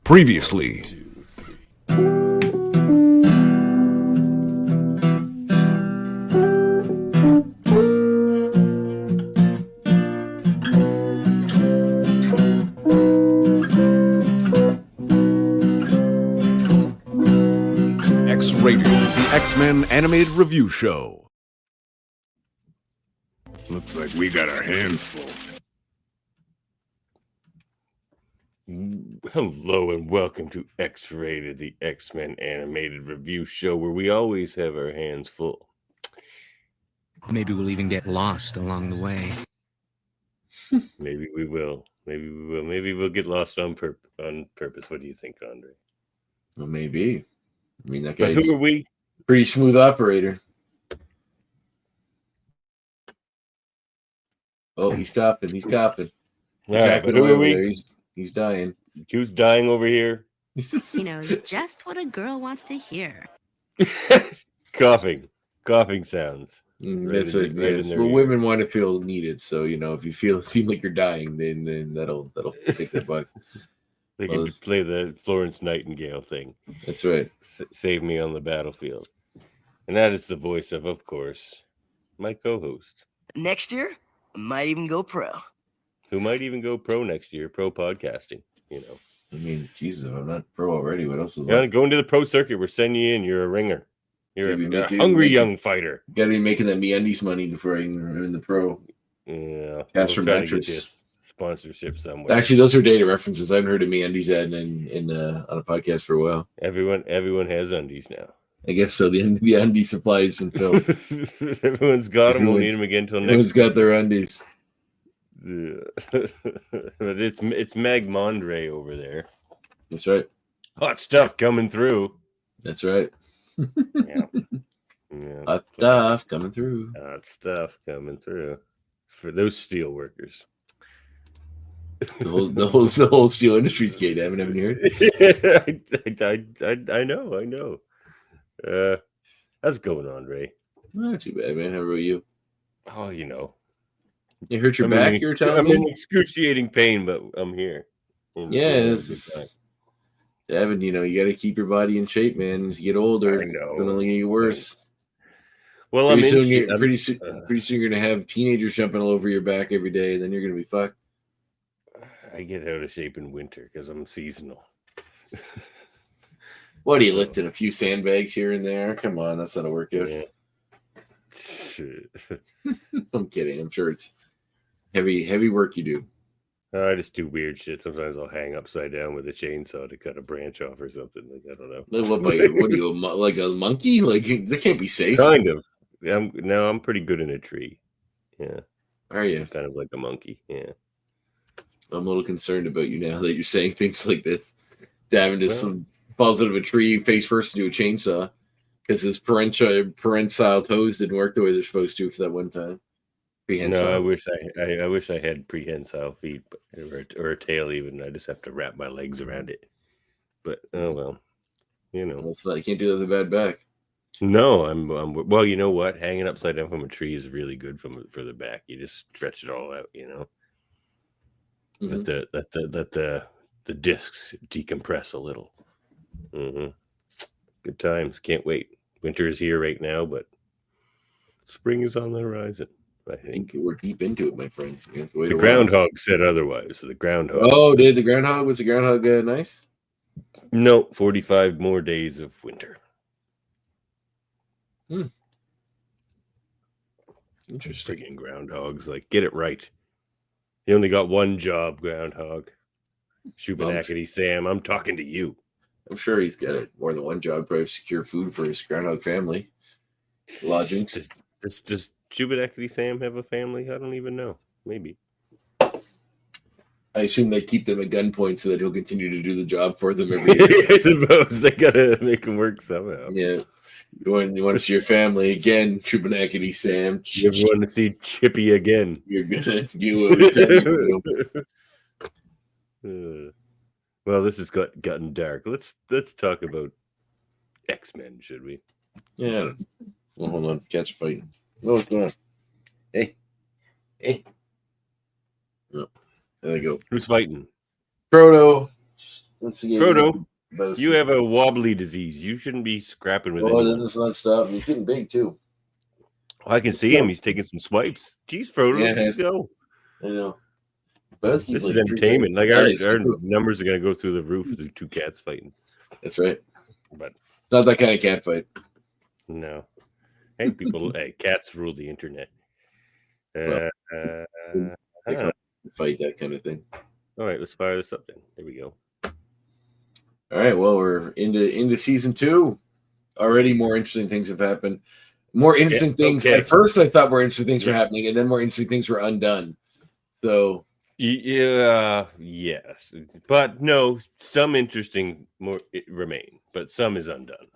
Previously. X-Rated, the X-Men animated review show. Looks like we got our hands full. Hello and welcome to X-Rated, the X-Men animated review show where we always have our hands full. Maybe we'll even get lost along the way. Maybe we will. Maybe we will. Maybe we'll get lost on purpose. What do you think, Andre? Well, maybe. I mean, that But guy's who are we? pretty smooth operator. Oh, he's coughing. He's coughing. All right, but who are we? He's dying. Who's dying over here? He knows just what a girl wants to hear. Coughing sounds. That's what, yes. Well, women want to feel needed. So if you seem like you're dying, then that'll take the bucks. They can play the Florence Nightingale thing. That's right. Save me on the battlefield. And that is the voice of course, my co-host. Next year, I might even go pro. Who might even go pro next year, pro podcasting, I mean, Jesus, if I'm not pro already, what else is left? Going to the pro circuit, we're sending you in. You're a ringer. You're a hungry young fighter. Gotta be making that MeUndies money before I can in the pro. Yeah. Cash for mattress. Sponsorship somewhere. Actually, those are data references. I haven't heard of MeUndies ad on a podcast for a while. Everyone has undies now. I guess so. The undies supply has been filled. Everyone's got them. We'll need them again till next. Everyone's got their undies. Yeah. But it's Mag Mondre over there. That's right. Hot stuff coming through. That's right. Yeah. Hot stuff coming through. Hot stuff coming through for those steel workers. The whole steel industry's gate. Haven't you heard? I know. How's it going, Andre? Not too bad, man. How about you? Oh, You hurt your back, you were telling me? I'm in excruciating pain, but I'm here. Yeah, Evan, you got to keep your body in shape, man. As you get older, I know. it's going to get worse. Well, pretty soon you're going to have teenagers jumping all over your back every day, and then you're going to be fucked. I get out of shape in winter because I'm seasonal. What are you lifting? A few sandbags here and there? Come on, that's not a workout. Yeah. I'm kidding. I'm sure it's heavy work you do. I just do weird shit. Sometimes I'll hang upside down with a chainsaw to cut a branch off or something. Like, I don't know. What are you, like a monkey? Like, that can't be safe. Kind of. I'm pretty good in a tree. Yeah. Are you? Kind of like a monkey. Yeah. I'm a little concerned about you now that you're saying things like this. Davin just falls out of a tree face first into a chainsaw because his prehensile toes didn't work the way they're supposed to for that one time. Prehensile. No, I wish I had prehensile feet or a tail even. I just have to wrap my legs around it. But oh well, It's not, you can't do that with a bad back. No, I'm well. You know what? Hanging upside down from a tree is really good for the back. You just stretch it all out. Mm-hmm. Let the discs decompress a little. Mm-hmm. Good times. Can't wait. Winter is here right now, but spring is on the horizon. I think we're deep into it, my friend. The groundhog said otherwise. The groundhog. Oh, was the groundhog nice? No, 45 more days of winter. Interesting. Friggin' groundhogs. Like, get it right. He only got one job, groundhog. Shubenacadie Sam, I'm talking to you. I'm sure he's got more than one job. Probably secure food for his groundhog family. Lodgings. Does Shubenacadie Sam have a family? I don't even know. Maybe. I assume they keep them at gunpoint so that he'll continue to do the job for them every year. I suppose they gotta make him work somehow. Yeah. You want to see your family again, Shubenacadie Sam. You want to see Chippy again. You're gonna do it. Well, this has gotten dark. Let's talk about X-Men, should we? Yeah. Well, hold on. Cats are fighting. What's going on? Hey. Oh, there they go. Who's fighting? Proto, Let's see. Frodo, you have a wobbly disease. You shouldn't be scrapping with Oh, anyone. that does not stop. He's getting big too. I can see him. He's taking some swipes. Jeez, Frodo, Yeah. let's go. I know. But This is entertainment. Like our numbers are going to go through the roof with two cats fighting. That's right. But it's not that kind of cat fight. No. Hey, people. Hey, cats rule the internet. Fight that kind of thing. All right, let's fire this up then. There we go. All right. Well, we're into season 2. Already, more interesting things have happened. More interesting things. Okay. At first, I thought more interesting things were happening, and then more interesting things were undone. So. Yeah, yes, but no, some interesting more remain, but some is undone.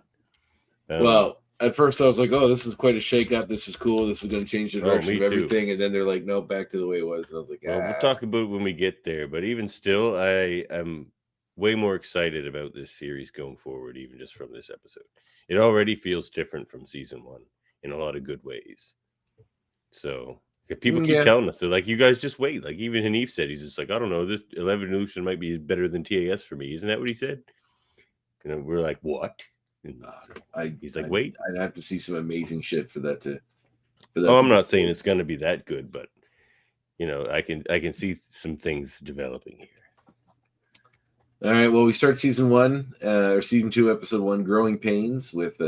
Well, at first I was like, "Oh, this is quite a shakeup. This is cool. This is going to change the direction of everything." And then they're like, "No, back to the way it was." And I was like, "Well, we'll talk about it when we get there." But even still, I am way more excited about this series going forward, even just from this episode. It already feels different from season 1 in a lot of good ways. So. People keep telling us, they're like, you guys just wait. Like even Hanif said, he's just like, I don't know, this Evolution might be better than TAS for me. Isn't that what he said? You know, we're like, what? He's like, wait. I'd have to see some amazing shit for that to. I'm not saying it's going to be that good, but you know, I can see some things developing here. All right. Well, we start season 1 or season 2, episode 1, Growing Pains with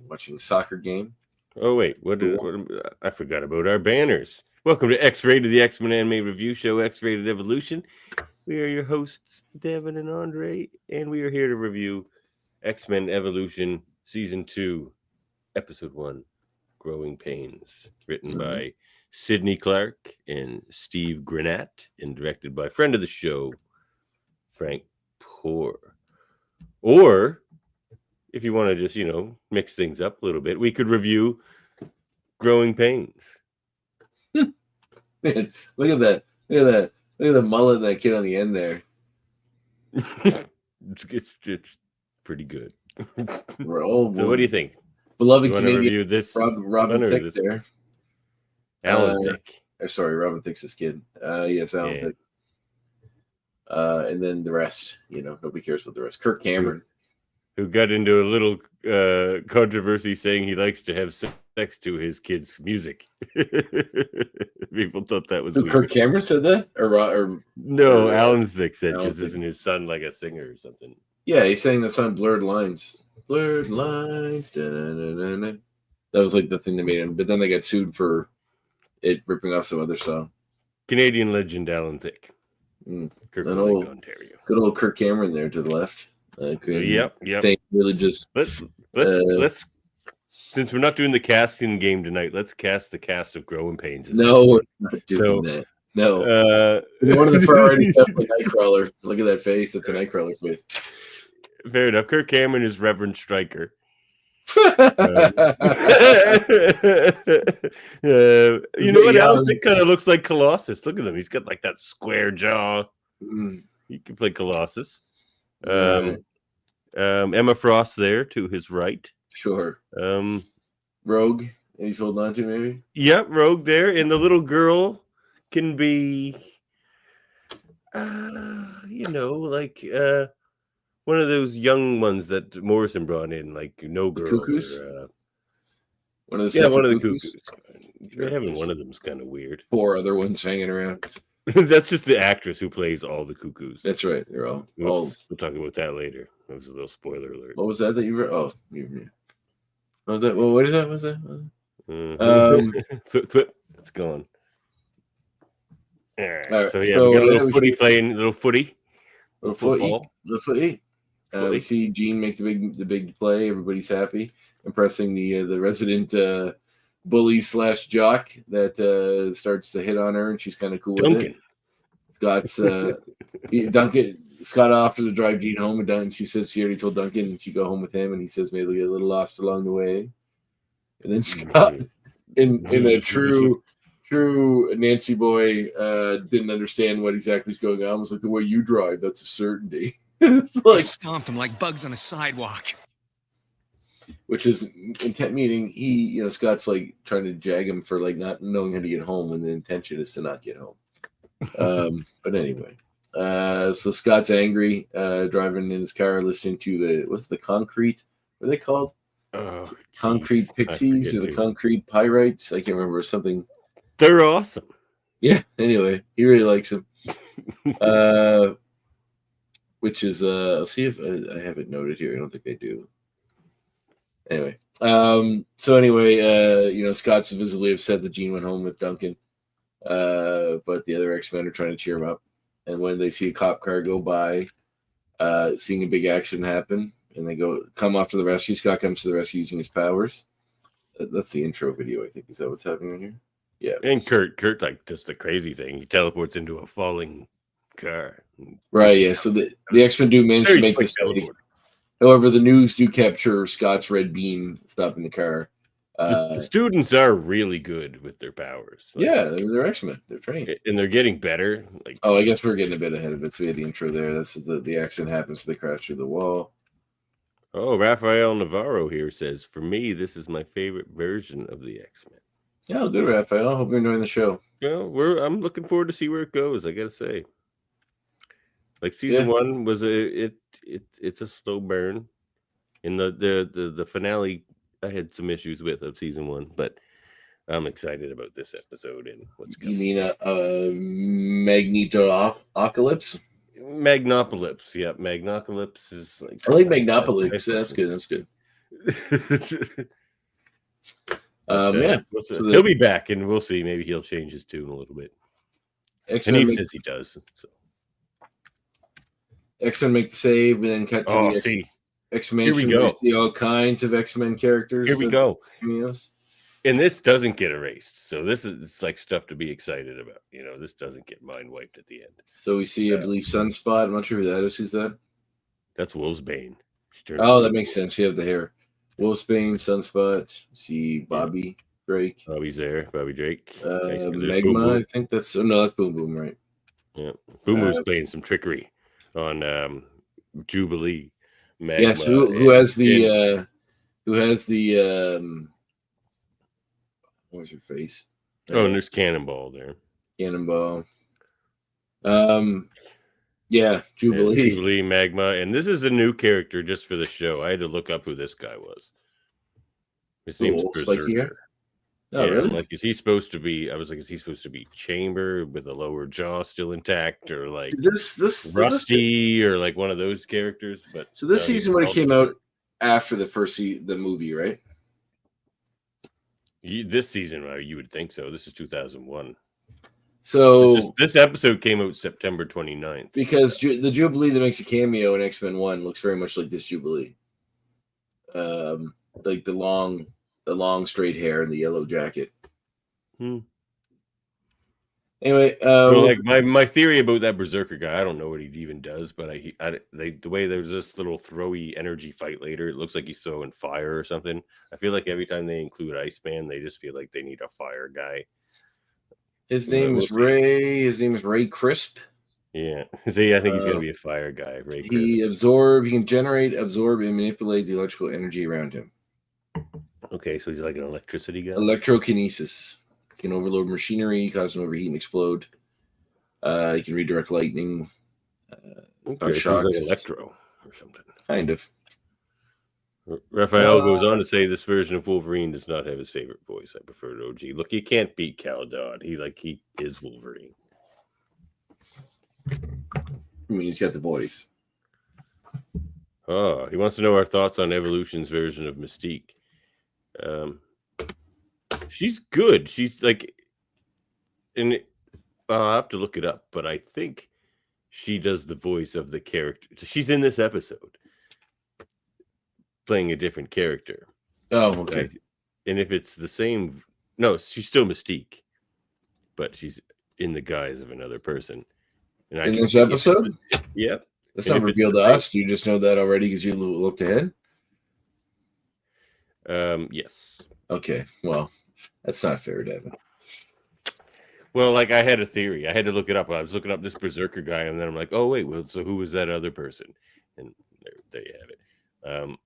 watching a soccer game. Oh, wait, I forgot about our banners. Welcome to X-Rated, the X-Men Anime Review Show, X-Rated Evolution. We are your hosts, Devin and Andre, and we are here to review X-Men Evolution Season 2, Episode 1, Growing Pains, written by Sidney Clark and Steve Granat, and directed by friend of the show, Frank Poor. Or... if you want to just, mix things up a little bit, we could review Growing Pains. Man, look at that. Look at the mullet of that kid on the end there. It's pretty good. So what do you think? Beloved Canadian review this Robin Thicke there. Alan Thicke. Sorry, Robin Thicke's his kid. Yes, Alan Thicke. And then the rest, nobody cares about the rest. Kirk Cameron. Who got into a little controversy saying he likes to have sex to his kids' music. People thought that was weird. Kirk Cameron said that? Or no, Alan Thicke said, because isn't his son like a singer or something? Yeah, he sang the song Blurred Lines. Blurred Lines. Da-na-na-na-na. That was like the thing that made him. But then they got sued for it ripping off some other song. Canadian legend Alan Thicke. Good old Kirk Cameron there to the left. Yep. Really just let's since we're not doing the casting game tonight, let's cast the cast of Growing Pains. No, we're not doing that. No. One of the priorities is definitely Nightcrawler. Look at that face. That's a Nightcrawler face. Fair enough. Kirk Cameron is Reverend Stryker. You know what? Alan Thicke kind of looks like Colossus. Look at him. He's got like that square jaw. He can play Colossus. Emma Frost there to his right. Sure. Rogue, and he's holding on to maybe. Yep, Rogue there, and the little girl can be, like one of those young ones that Morrison brought in, like No Girl. Cuckoos. One of the cuckoos. Sure. Having one of them is kind of weird. 4 other ones hanging around. That's just the actress who plays all the cuckoos. That's right. They're all. We'll talk about that later. That was a little spoiler alert. What was that you were? Oh, what was that? Well, what is that? What was that? It's going. All right. So we got a little footy playing, little footy. Little footy. We see Jean make the big play. Everybody's happy, impressing the resident bully / jock that starts to hit on her, and she's kind of cool with it. Scott's Scott offers to drive Jean home, and she says she already told Duncan she'd go home with him, and he says maybe they'll get a little lost along the way. And then Scott, in a true Nancy boy, didn't understand what exactly is going on. It was like, the way you drive, that's a certainty. Like stomped them like bugs on a sidewalk. Which is intent, meaning he, Scott's like trying to jag him for like not knowing how to get home, when the intention is to not get home. But anyway, So Scott's angry, driving in his car, listening to what's the concrete? What are they called? Oh, Concrete jeez, I Pixies or forget the too. Concrete Pyrites? I can't remember something. They're awesome. Yeah. Anyway, he really likes him. Which is I'll see if I have it noted here. I don't think I do. Anyway, Scott's visibly upset that Jean went home with Duncan, but the other X-Men are trying to cheer him up. And when they see a cop car go by, seeing a big accident happen, and they come off to the rescue, Scott comes to the rescue using his powers. That's the intro video, I think. Is that what's happening in here? Yeah. And Kurt, like, just the crazy thing. He teleports into a falling car. Right, yeah. So the X-Men do manage to make this safe. However, the news do capture Scott's red beam stopping the car. The students are really good with their powers. Like, yeah, they're X-Men. They're trained. And they're getting better. Like, I guess we're getting a bit ahead of it. So we had the intro there. This is the accident happens. They crash through the wall. Oh, Rafael Navarro here says, for me, this is my favorite version of the X-Men. Yeah, good, Rafael. Hope you're enjoying the show. I'm looking forward to see where it goes, I gotta say. Like season 1 was it's a slow burn. In the finale, I had some issues with of season 1, but I'm excited about this episode and what's coming. You mean Magneto-apocalypse? Magnopolis, yeah. Magnopolis is like I like Magnopolis. That's good. That's good. Yeah. So he'll be back, and we'll see. Maybe he'll change his tune a little bit. And he says he does. So. X-Men make the save, and then cut to the X-Men. Here we go. See all kinds of X-Men characters. Here we go. Cameos. And this doesn't get erased. So it's like stuff to be excited about. You know, this doesn't get mind wiped at the end. So we see, I believe, Sunspot. I'm not sure who that is. Who's that? That's Wolfsbane. Oh, that makes sense. You have the hair. Wolfsbane, Sunspot. See Bobby Drake. Bobby's there. Bobby Drake. Magma. I think that's that's Boom Boom, right? Yeah. Boom Boom's playing some trickery on Jubilee. Magma, yes. Who has the what's your face? Oh, and there's Cannonball there. Cannonball. Yeah, Jubilee. And Jubilee, Magma, and this is a new character just for the show. I had to look up who this guy was. His name's Berserker. Oh, yeah, really? Like, is he supposed to be? I was like, is he supposed to be Chamber with a lower jaw still intact, or like this Rusty, or like one of those characters? But so this season would have came out after the movie, right? This season, you would think so. This is 2001. So this episode came out September 29th. Because the Jubilee that makes a cameo in X-Men 1 looks very much like this Jubilee. Like the long straight hair and the yellow jacket. Anyway, so like my theory about that Berserker guy, I don't know what he even does, but the way there's this little throwy energy fight later, it looks like he's throwing fire or something. I feel like every time they include Iceman, they just feel like they need a fire guy. His name is Ray. His name is Ray Crisp. Yeah, see, I think he's gonna be a fire guy. Ray Crisp. He can generate, absorb, and manipulate the electrical energy around him. Okay, so he's like an electricity guy. Electrokinesis. He can overload machinery, cause them to overheat and explode. He can redirect lightning. Okay, so he's like Electro or something. Kind of. Raphael goes on to say this version of Wolverine does not have his favorite voice. I prefer to OG. Look, you can't beat Cal Dodd. He is Wolverine. I mean, he's got the voice. Oh, he wants to know our thoughts on Evolution's version of Mystique. She's good. She's like, I'll have to look it up, but I think she does the voice of the character. She's in this episode playing a different character. Oh, okay. And if it's the same, no, she's still Mystique, but she's in the guise of another person. And in this episode? Yeah. That's not revealed to us. Do you just know that already because you looked ahead? Yes. Okay. Well, that's not fair, Devin. Well, like I had a theory. I had to look it up. I was looking up this Berserker guy, and then I'm like, oh wait, well, so who was that other person? And there you have it.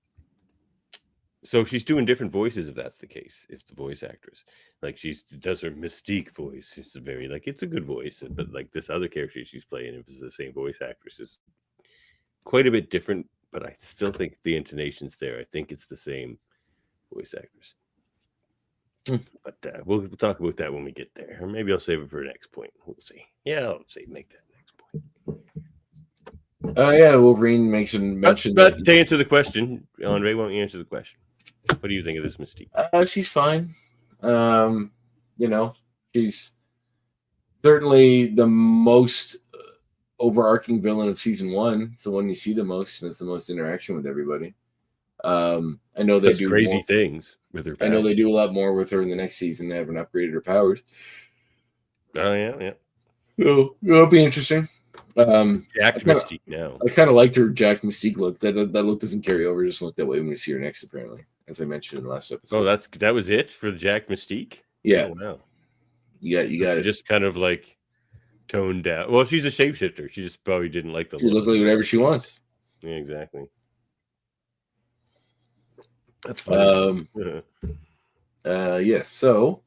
So she's doing different voices if that's the case. If the voice actress, like she does her Mystique voice, it's very like it's a good voice, but like this other character she's playing, if it's the same voice actress, is quite a bit different. But I still think the intonation's there. I think it's the same voice actress. But we'll talk about that when we get there, or maybe I'll save it for the next point. We'll see. Yeah, I'll say make that next point. Yeah, Wolverine makes a mention. But to answer the question, Andre, won't you answer the question? What do you think of this Mystique? She's fine. She's certainly the most overarching villain of season 1. It's the one you see the most and has the most interaction with everybody. I know they do crazy things with her. I know they do a lot more with her in the next season. They haven't upgraded her powers. Oh yeah. So it'll be interesting. Jack Mystique now. I kind of liked her Jack Mystique look. That look doesn't carry over. Just look that way when we see her next, apparently, as I mentioned in the last episode. Oh, that was it for the Jack Mystique. Yeah. Oh, wow. You got it. Just kind of like toned down. Well, she's a shapeshifter. She just probably didn't like the She look like whatever she wants. Yeah, exactly. That's funny. Yes. So,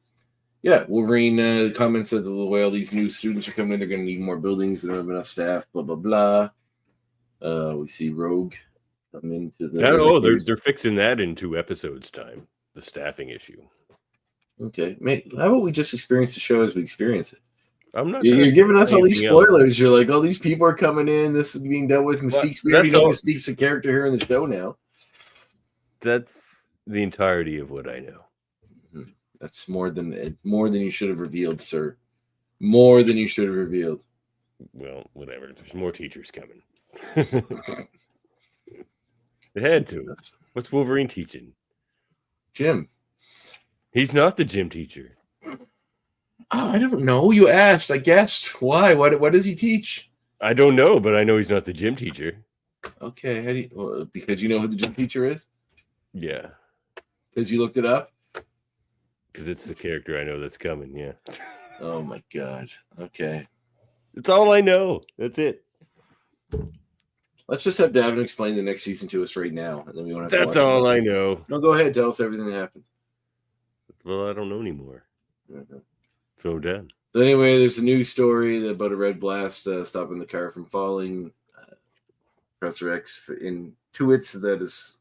yeah, Wolverine comments that all these new students are coming in, they're going to need more buildings. They don't have enough staff. Blah blah blah. We see Rogue come into the. They're fixing that in 2 episodes' time. The staffing issue. Okay, mate. How about we just experience the show as we experience it? I'm not. You're giving us all these spoilers. You're like, oh, these people are coming in. This is being dealt with. Mystique's we already know Mystique's a character here in the show now. That's the entirety of what I know. That's more than you should have revealed, sir. More than you should have revealed. Well, whatever. There's more teachers coming. They had to. What's Wolverine teaching? Gym. He's not the gym teacher. Oh, I don't know. You asked. I guessed. Why? What does he teach? I don't know, but I know he's not the gym teacher. Okay. How do you, because you know who the gym teacher is? Yeah. Because you looked it up? Because it's the character I know that's coming, yeah. Oh, my God. Okay. It's all I know. That's it. Let's just have Davin explain the next season to us right now. And then we won't have That's all I know. No, go ahead. Tell us everything that happened. Well, I don't know anymore. Mm-hmm. So I'm done. So anyway, there's a news story about a red blast stopping the car from falling. Professor X intuits that is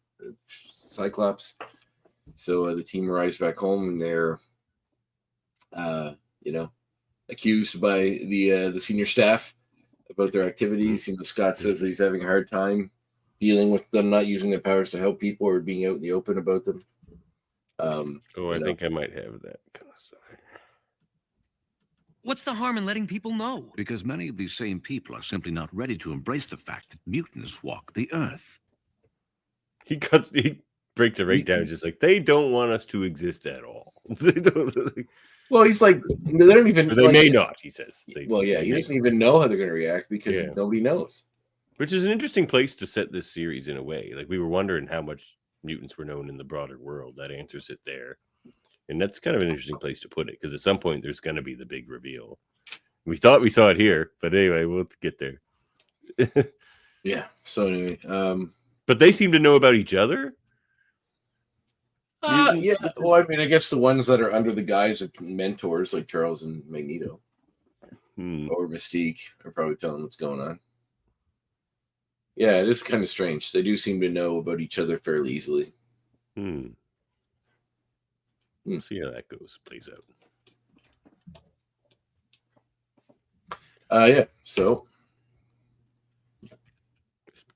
Cyclops. So the team arrives back home and they're, accused by the senior staff about their activities. Scott says that he's having a hard time dealing with them not using their powers to help people or being out in the open about them. I think I might have that kind of stuff. What's the harm in letting people know? Because many of these same people are simply not ready to embrace the fact that mutants walk the earth. He breaks it right down, just like they don't want us to exist at all. Well, he's like, they don't even. Or they may not, he says. He doesn't even know how they're going to react because nobody knows. Which is an interesting place to set this series in a way. Like we were wondering how much mutants were known in the broader world. That answers it there. And that's kind of an interesting place to put it because at some point there's going to be the big reveal. We thought we saw it here, but anyway, we'll get there. Yeah. So anyway, but they seem to know about each other. Yeah. Well, I mean, I guess the ones that are under the guise of mentors like Charles and Magneto or Mystique are probably telling what's going on. Yeah, it is kind of strange. They do seem to know about each other fairly easily. We'll see how that plays out. Yeah. So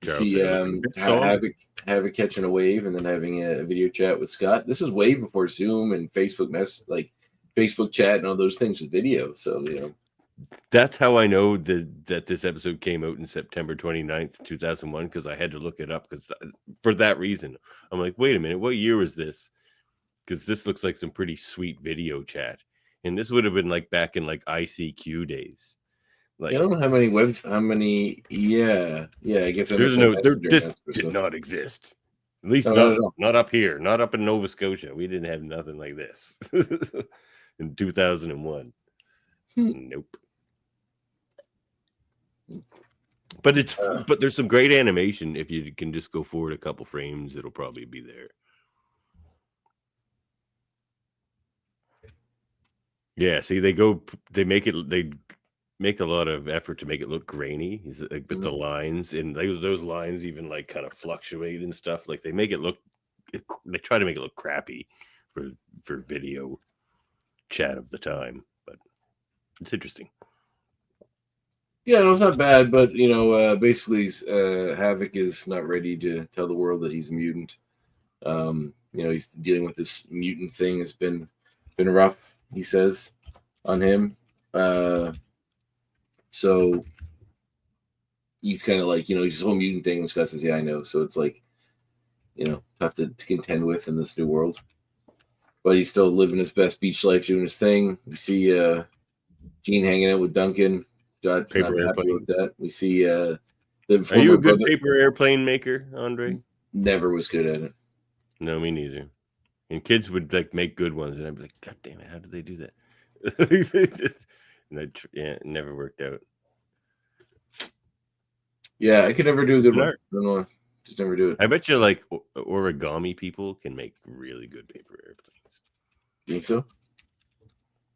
see, Havoc catching a wave and then having a video chat with Scott. This is way before Zoom and Facebook Facebook chat and all those things with video. So that's how I know that this episode came out in September 29th, 2001, because I had to look it up for that reason. I'm like, wait a minute, what year was this? Because this looks like some pretty sweet video chat. And this would have been like back in like ICQ days. Like, I don't know how many. Yeah. I guess this did not exist. At least not up here, not up in Nova Scotia. We didn't have nothing like this in 2001. Nope. But there's some great animation. If you can just go forward a couple frames, it'll probably be there. Yeah, see, they make a lot of effort to make it look grainy. He's like, but the lines and those lines even like kind of fluctuate and stuff. Like they try to make it look crappy for video chat of the time, but it's interesting. Yeah, no, it's not bad, but basically, Havoc is not ready to tell the world that he's a mutant. He's dealing with this mutant thing. Has been rough, he says, on him. So he's kind of like, he's this whole mutant thing. And Scott says, "Yeah, I know." So it's like, tough to contend with in this new world. But he's still living his best beach life, doing his thing. We see Gene hanging out with Duncan. Scott Paper not happy airplanes. with that. We see the Are you a good brother paper airplane maker, Andre? never was good at it. No, me neither. And kids would like make good ones, and I'd be like, "God damn it, how did they do that?" And it never worked out. Yeah, I could never do a good Good one. art. I don't know. Just never do it. I bet you like origami people can make really good paper airplanes. Think so?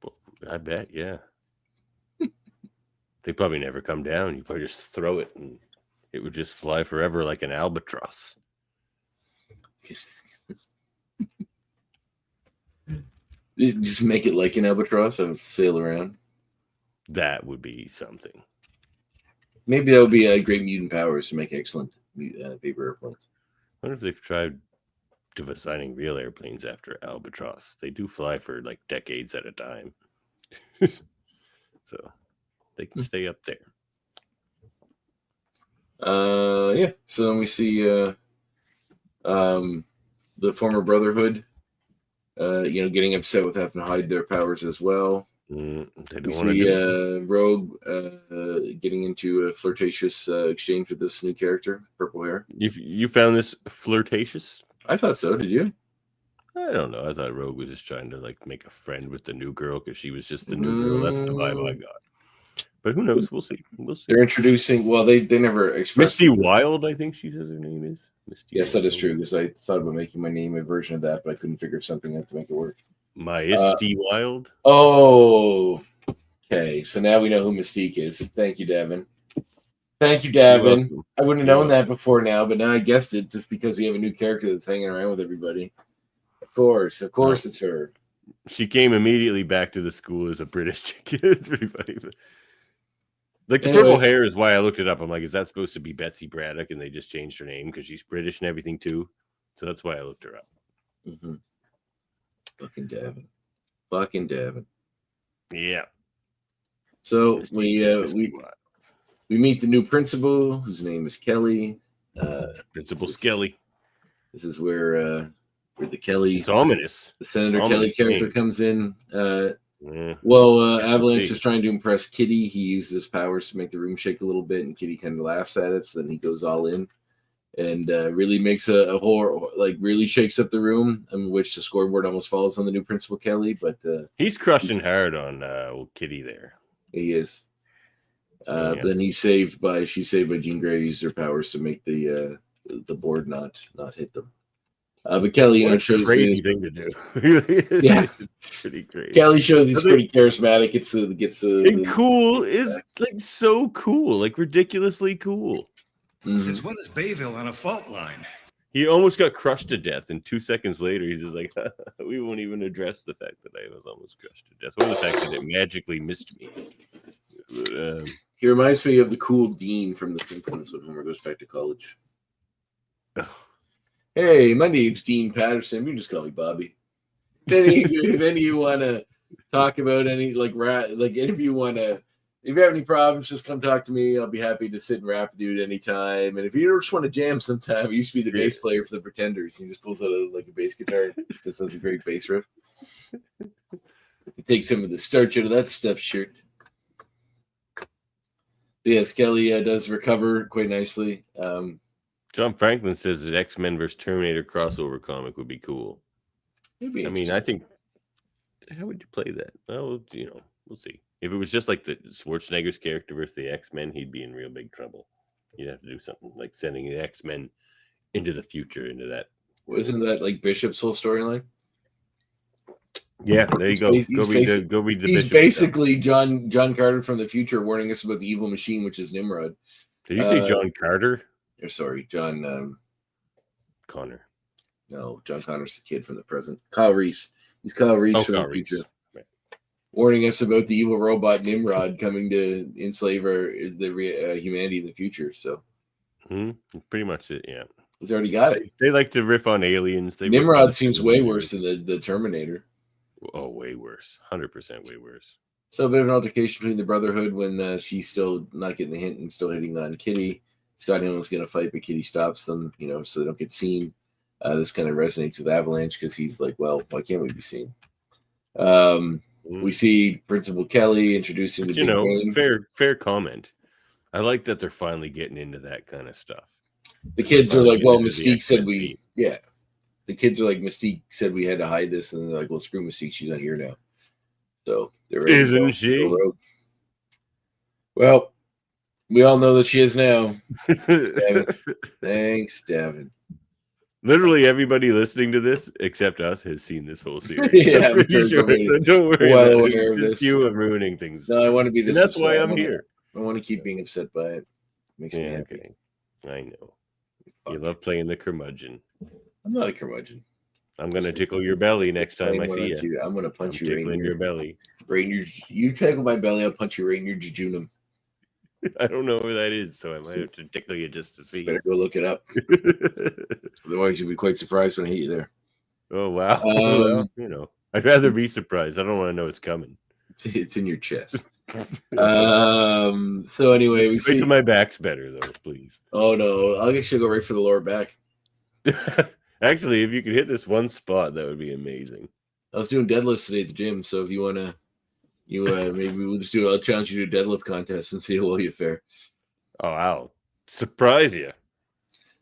Well, I bet, yeah. They probably never come down. You probably just throw it and it would just fly forever like an albatross. Just make it like an albatross and sail around. That would be something. Maybe that would be a great mutant powers to make excellent paper airplanes. I wonder if they've tried designing real airplanes after albatross. They do fly for like decades at a time. So they can stay up there. Yeah. So then we see the former Brotherhood, getting upset with having to hide their powers as well. They don't We want to see do it. Rogue getting into a flirtatious exchange with this new character, purple hair. You found this flirtatious? I thought so. Did you? I don't know. I thought Rogue was just trying to like make a friend with the new girl because she was just the new girl. That's the vibe I got. But who knows? We'll see. They're introducing. Well, they never expressed. Misty Wild, I think she says her name is. Misty Yes, that is Wild. true. Because I thought about making my name a version of that, but I couldn't figure something out to make it work. Misty Wild. Oh, okay. So now we know who Mystique is. Thank you, Davin. Thank you, Davin. I wouldn't have known that before now, but now I guessed it just because we have a new character that's hanging around with everybody. Of course, it's her. She came immediately back to the school as a British chick. It's pretty funny. Like the purple hair is why I looked it up. I'm like, is that supposed to be Betsy Braddock? And they just changed her name because she's British and everything too. So that's why I looked her up. Mm-hmm. Fucking Davin. Yeah. So we meet the new principal, whose name is Kelly. Principal Skelly. This is where the Kelly. It's ominous. The Senator Ominous Kelly character name. comes in. Yeah. Avalanche is trying to impress Kitty. He uses his powers to make the room shake a little bit, and Kitty kind of laughs at it. So then he goes all in and really makes a horror, like really shakes up the room, in which the scoreboard almost falls on the new Principal Kelly. But he's crushing hard on old Kitty there. He is. But then she's saved by Jean Grey. Uses her powers to make the board not hit them. But Kelly, shows crazy thing to do. Yeah, pretty crazy. Kelly shows he's pretty charismatic. Gets cool is like so cool, like ridiculously cool. Mm-hmm. Since when is Bayville on a fault line? He almost got crushed to death, and 2 seconds later, he's just like, "We won't even address the fact that I was almost crushed to death, or the fact that it magically missed me." But, he reminds me of the cool Dean from The Simpsons when Homer goes back to college. Hey, my name's Dean Patterson. You can just call me Bobby. If any of you want to talk about any if you have any problems, just come talk to me. I'll be happy to sit and rap with you at any time. And if you just want to jam sometime, I used to be the bass player for the Pretenders. He just pulls out a bass guitar. Just does a great bass riff. To take some of the starch out of that stuffed shirt. Yeah, Skelly does recover quite nicely. John Franklin says that X-Men vs. Terminator crossover comic would be cool. I think, how would you play that? Well, we'll see. If it was just like the Schwarzenegger's character versus the X-Men, he'd be in real big trouble. You'd have to do something like sending the X-Men into the future, into that. Wasn't that like Bishop's whole storyline? Yeah, there you go. He's Go read the He's Bishop basically John Carter from the future warning us about the evil machine, which is Nimrod. stuff. Did you say John Carter? Or sorry, John Connor. No, John Connor's the kid from the present. Kyle Reese. He's Kyle Reese from Kyle the future. Reese. Right. Warning us about the evil robot Nimrod coming to enslave humanity in the future. So pretty much it, yeah. he's already got it. They like to riff on aliens. Nimrod seems way worse than the Terminator. Oh, way worse. 100% way worse. So a bit of an altercation between the Brotherhood when she's still not getting the hint and still hitting on Kitty. Scott Hamill's going to fight, but Kitty stops them, so they don't get seen. This kind of resonates with Avalanche because he's like, well, why can't we be seen? We see Principal Kelly introducing the big game. Fair comment. I like that they're finally getting into that kind of stuff. The kids are like, well, Mystique said the kids are like, Mystique said we had to hide this, and they're like, well, screw Mystique, she's not here now. So they're ready. Isn't she? Well, we all know that she is now. Thanks, Davin. Literally everybody listening to this, except us, has seen this whole series. Yeah, I'm pretty sure. So don't worry. Well aware of this. You are ruining things. No, I want to be this. That's why I'm here. I want to keep being upset by it. Makes me happy. Okay. I know. You love playing the curmudgeon. I'm not a curmudgeon. I'm gonna tickle your belly next time I see you. I'm gonna punch you right in your belly. Right in your. You tickle my belly, I'll punch you right in your jejunum. I don't know where that is, so I might have to tickle you just to see. Better go look it up. Otherwise, you'll be quite surprised when I hit you there. Oh wow! Well, I'd rather be surprised. I don't want to know it's coming. It's in your chest. So anyway, we see. Wait till my back's better, though, please. Oh no! I guess you'll go right for the lower back. Actually, if you could hit this one spot, that would be amazing. I was doing deadlifts today at the gym, so if you want to. Maybe we'll just I'll challenge you to a deadlift contest and see how well you fare. Oh, I'll surprise you.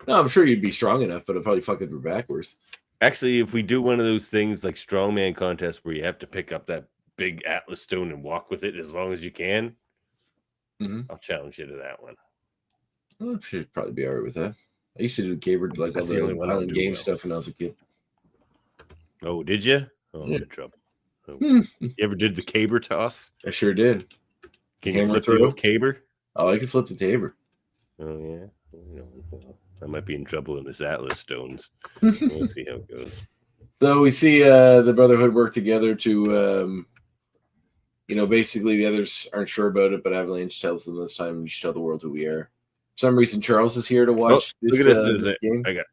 No, I'm sure you'd be strong enough, but it'll probably fuck up your back worse. Actually, if we do one of those things like strongman contest where you have to pick up that big Atlas stone and walk with it as long as you can, I'll challenge you to that one. Well, I should probably be all right with that. I used to do the caber, like all the Island game stuff when I was a kid. Oh, did you? Oh, I'm in trouble. You ever did the caber toss? I sure did. Can you flip the caber? Oh, I can flip the caber. Oh yeah. I might be in trouble in this Atlas stones. We'll see how it goes. So we see the Brotherhood work together to, basically the others aren't sure about it, but Avalanche tells them this time we should tell the world who we are. For some reason, Charles is here to watch this, look at this game. I got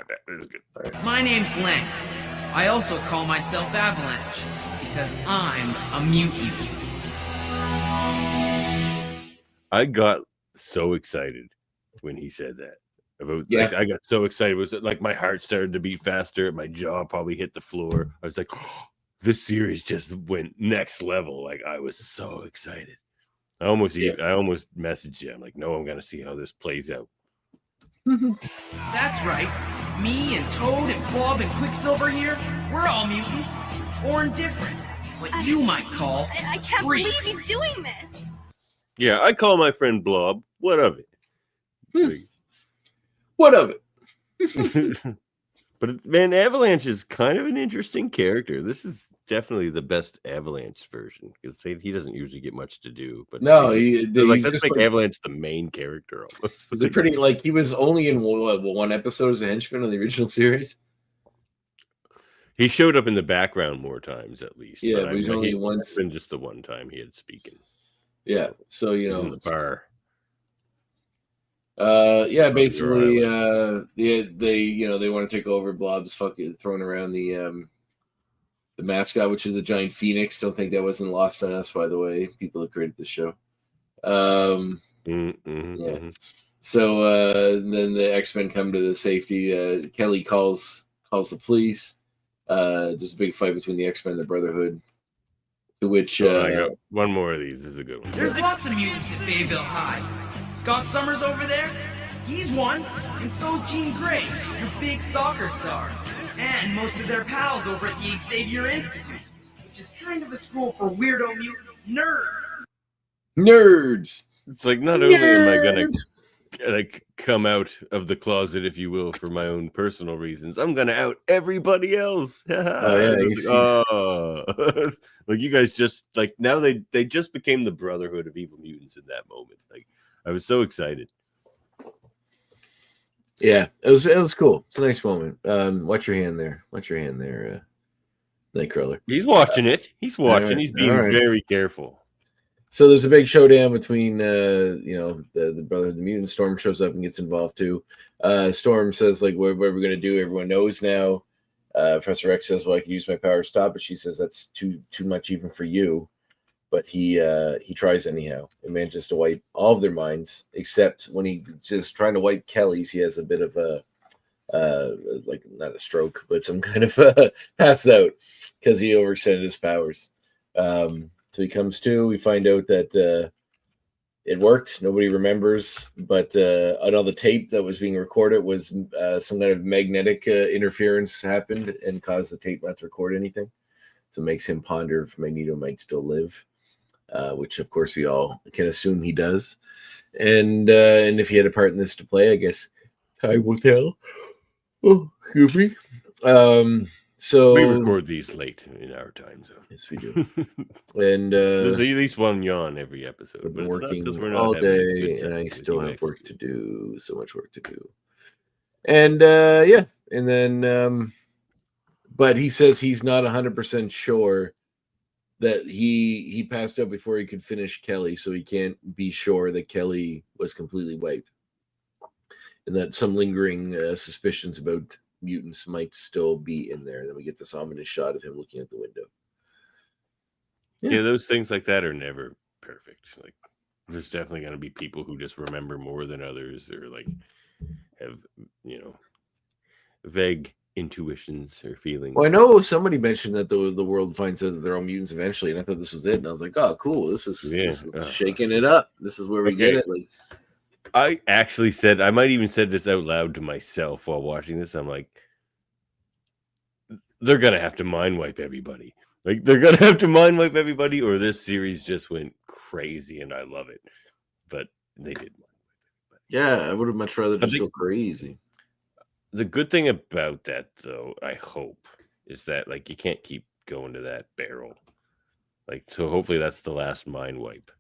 that. This is good. Right. My name's Lance. I also call myself Avalanche because I'm a mutant. I got so excited when he said that. I got so excited. It was like my heart started to beat faster. My jaw probably hit the floor. I was like, oh, this series just went next level. Like I was so excited. I almost messaged you. I'm like, no, I'm gonna see how this plays out. That's right. Me and Toad and Bob and Quicksilver here, we're all mutants. Or indifferent. What you might call I can't freaks. believe he's doing this. Yeah, I call my friend Blob. What of it? What of it? But man, Avalanche is kind of an interesting character. This is definitely the best Avalanche version because he doesn't usually get much to do. But no, that's like Avalanche the main character almost. They're pretty like he was only in one episode as a henchman on the original series. He showed up in the background more times at least. Yeah, but he's only once. Been just the one time he had speaking. Yeah, so in the bar. Basically, they want to take over. Blob's fucking throwing around the mascot, which is a giant phoenix. Don't think that wasn't lost on us, by the way. People who created the show. So then the X-Men come to the safety. Kelly calls the police. There's a big fight between the X-Men and the Brotherhood. To which I got one more of these. This is a good one. There's lots of mutants at Bayville High. Scott Summers over there, he's one, and so's Jean Grey, your big soccer star, and most of their pals over at the Xavier Institute, which is kind of a school for weirdo mutant nerds. Nerds. It's like not only am I gonna like come out of the closet, if you will, for my own personal reasons. I'm gonna out everybody else. Like you guys just like now they just became the Brotherhood of Evil Mutants in that moment. Like I was so excited. Yeah, it was cool. It's a nice moment. Watch your hand there. Nightcrawler. He's watching it. He's watching. Right, He's being very careful. So there's a big showdown between the Brotherhood of the Mutants. Storm shows up and gets involved too. Storm says like, what are we gonna do? Everyone knows now. Professor X says, well, I can use my power to stop it. She says that's too much even for you. But he tries anyhow. It manages to wipe all of their minds, except when he just trying to wipe Kelly's, he has a bit of a like not a stroke, but some kind of pass out because he overextended his powers. So he comes to. We find out that it worked. Nobody remembers, but on all the tape that was being recorded was some kind of magnetic interference happened and caused the tape not to record anything. So it makes him ponder if Magneto might still live, which of course we all can assume he does. And if he had a part in this to play, I guess time will tell. Oh, excuse me. So we record these late in our time zone. Yes, we do. And there's at least one yawn every episode. I've been but working we're not all day, and I still have work to do. So much work to do. And and then, but he says he's not 100% sure that he passed out before he could finish Kelly, so he can't be sure that Kelly was completely wiped, and that some lingering suspicions about mutants might still be in there. And then we get this ominous shot of him looking out the window. Yeah, those things like that are never perfect. Like, there's definitely going to be people who just remember more than others, or like have vague intuitions or feelings. Well, I know somebody mentioned that the world finds out that they're all mutants eventually, and I thought this was it. And I was like, oh, cool. This is shaking it up. This is where we get it. Like, I actually said, I might even said this out loud to myself while watching this. I'm like, they're going to have to mind wipe everybody. Like, they're going to have to mind wipe everybody, or this series just went crazy, and I love it. But they did. Yeah, I would have much rather just go crazy. The good thing about that, though, I hope, is that, like, you can't keep going to that barrel. Like, so hopefully that's the last mind wipe.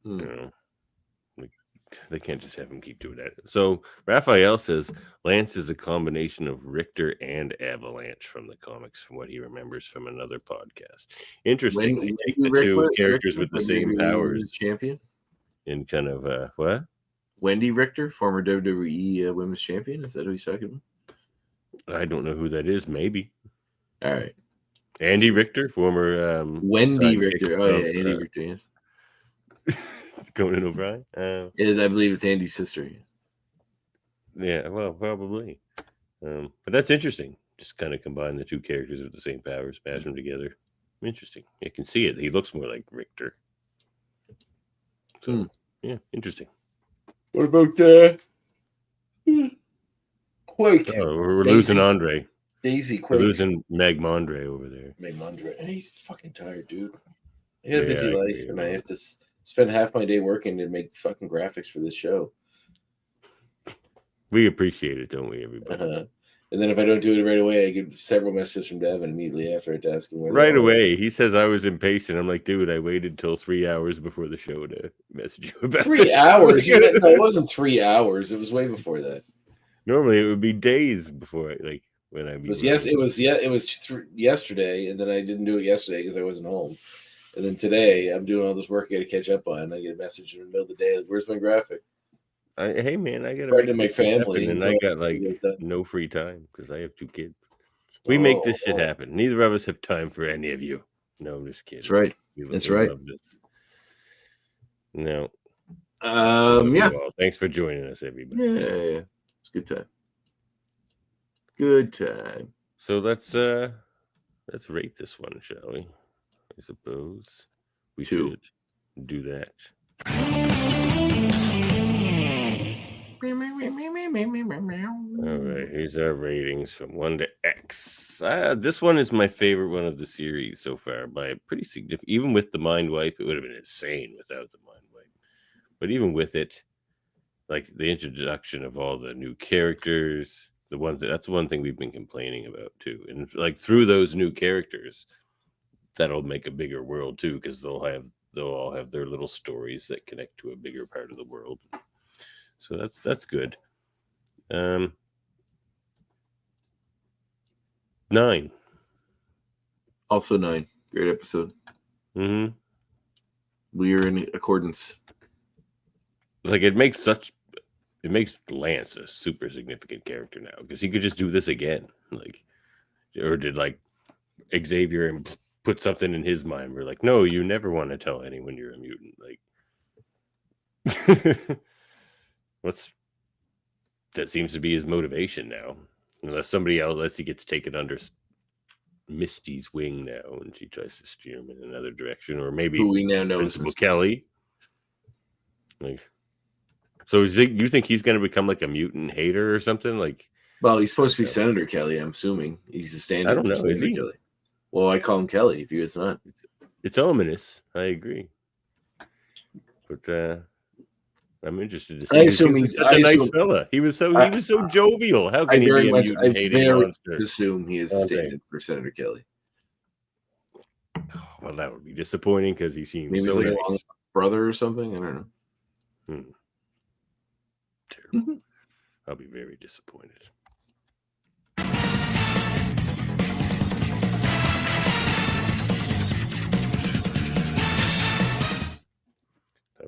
You know? They can't just have him keep doing that. So Raphael says Lance is a combination of Richter and Avalanche from the comics, from what he remembers from another podcast. Interesting. They take the two characters with the same powers. Champion. In kind of what? Wendy Richter, former WWE Women's Champion. Is that who he's talking about? I don't know who that is. Maybe. All right. Andy Richter, former Wendy Richter. Oh yeah, Andy Richter. Yes. Conan O'Brien? I believe it's Andy's sister. Yeah, well, probably. But that's interesting. Just kind of combine the two characters with the same powers, smash them together. Interesting. You can see it. He looks more like Richter. So, yeah, interesting. What about Quake? Oh, we're losing Andre. Daisy Quake. We're losing Meg Mondre over there. Meg Mondre. And he's fucking tired, dude. I got a busy life, and I have to spend half my day working to make fucking graphics for this show. We appreciate it, don't we, everybody? And then if I don't do it right away, I get several messages from Devin immediately after I ask him where right away. He says I was impatient. I'm like, dude, I waited till 3 hours before the show to message you about 3 hours. No, it wasn't 3 hours. It was way before that. Normally, it would be days before, like when I. It was yesterday, and then I didn't do it yesterday because I wasn't home. And then today, I'm doing all this work I got to catch up on. I get a message in the middle of the day. Like, where's my graphic? Hey man, I got to my family, and I got like no free time because I have 2 kids. We make this shit happen. Neither of us have time for any of you. No, I'm just kidding. That's right. That's right. No. Yeah. Thanks for joining us, everybody. Yeah. It's a good time. Good time. So let's rate this one, shall we? I suppose we should do that. All right, here's our ratings from 1 to X. This one is my favorite one of the series so far by a pretty significant. Even with the mind wipe, it would have been insane without the mind wipe. But even with it, like the introduction of all the new characters. That's one thing we've been complaining about too. And like through those new characters, that'll make a bigger world too, because they'll all have their little stories that connect to a bigger part of the world. So that's good. 9. Also 9. Great episode. Mm-hmm. We are in accordance. Like it makes Lance a super significant character now, because he could just do this again. Like, or did like Xavier and put something in his mind where like, no, you never want to tell anyone you're a mutant. Like that seems to be his motivation now. Unless he gets taken under Misty's wing now and she tries to steer him in another direction, or maybe who we now know Principal is Kelly. Like, so you think he's going to become like a mutant hater or something? Like, well, he's supposed to be Senator Kelly. I'm assuming he's a stand-in. I don't know. For Is he? Kelly. Well, I call him Kelly. If it's not, it's ominous. I agree, but I'm interested to see. I assume he's such a nice fella. He was so jovial. How can he be a mutant hating monster? I assume he is a stand-in for Senator Kelly. Well, that would be disappointing because he seems maybe so he's like nice. a brother or something. I don't know. Terrible. I'll be very disappointed. Now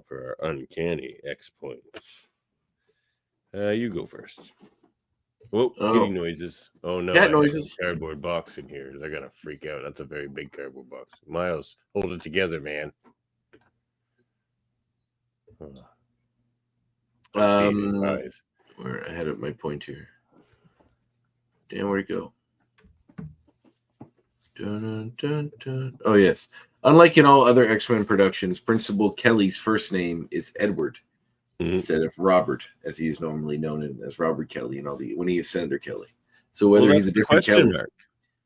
for our uncanny X points. You go first. Whoa, kitty noises. Oh no, cat noises. A cardboard box in here. They're gonna freak out. That's a very big cardboard box. Miles, hold it together, man. We're ahead of my point here. Damn, where'd it go? Dun, dun, dun. Oh, yes. Unlike in all other X-Men productions, Principal Kelly's first name is Edward instead of Robert, as he is normally known as Robert Kelly when he is Senator Kelly. So whether he's a different Kelly,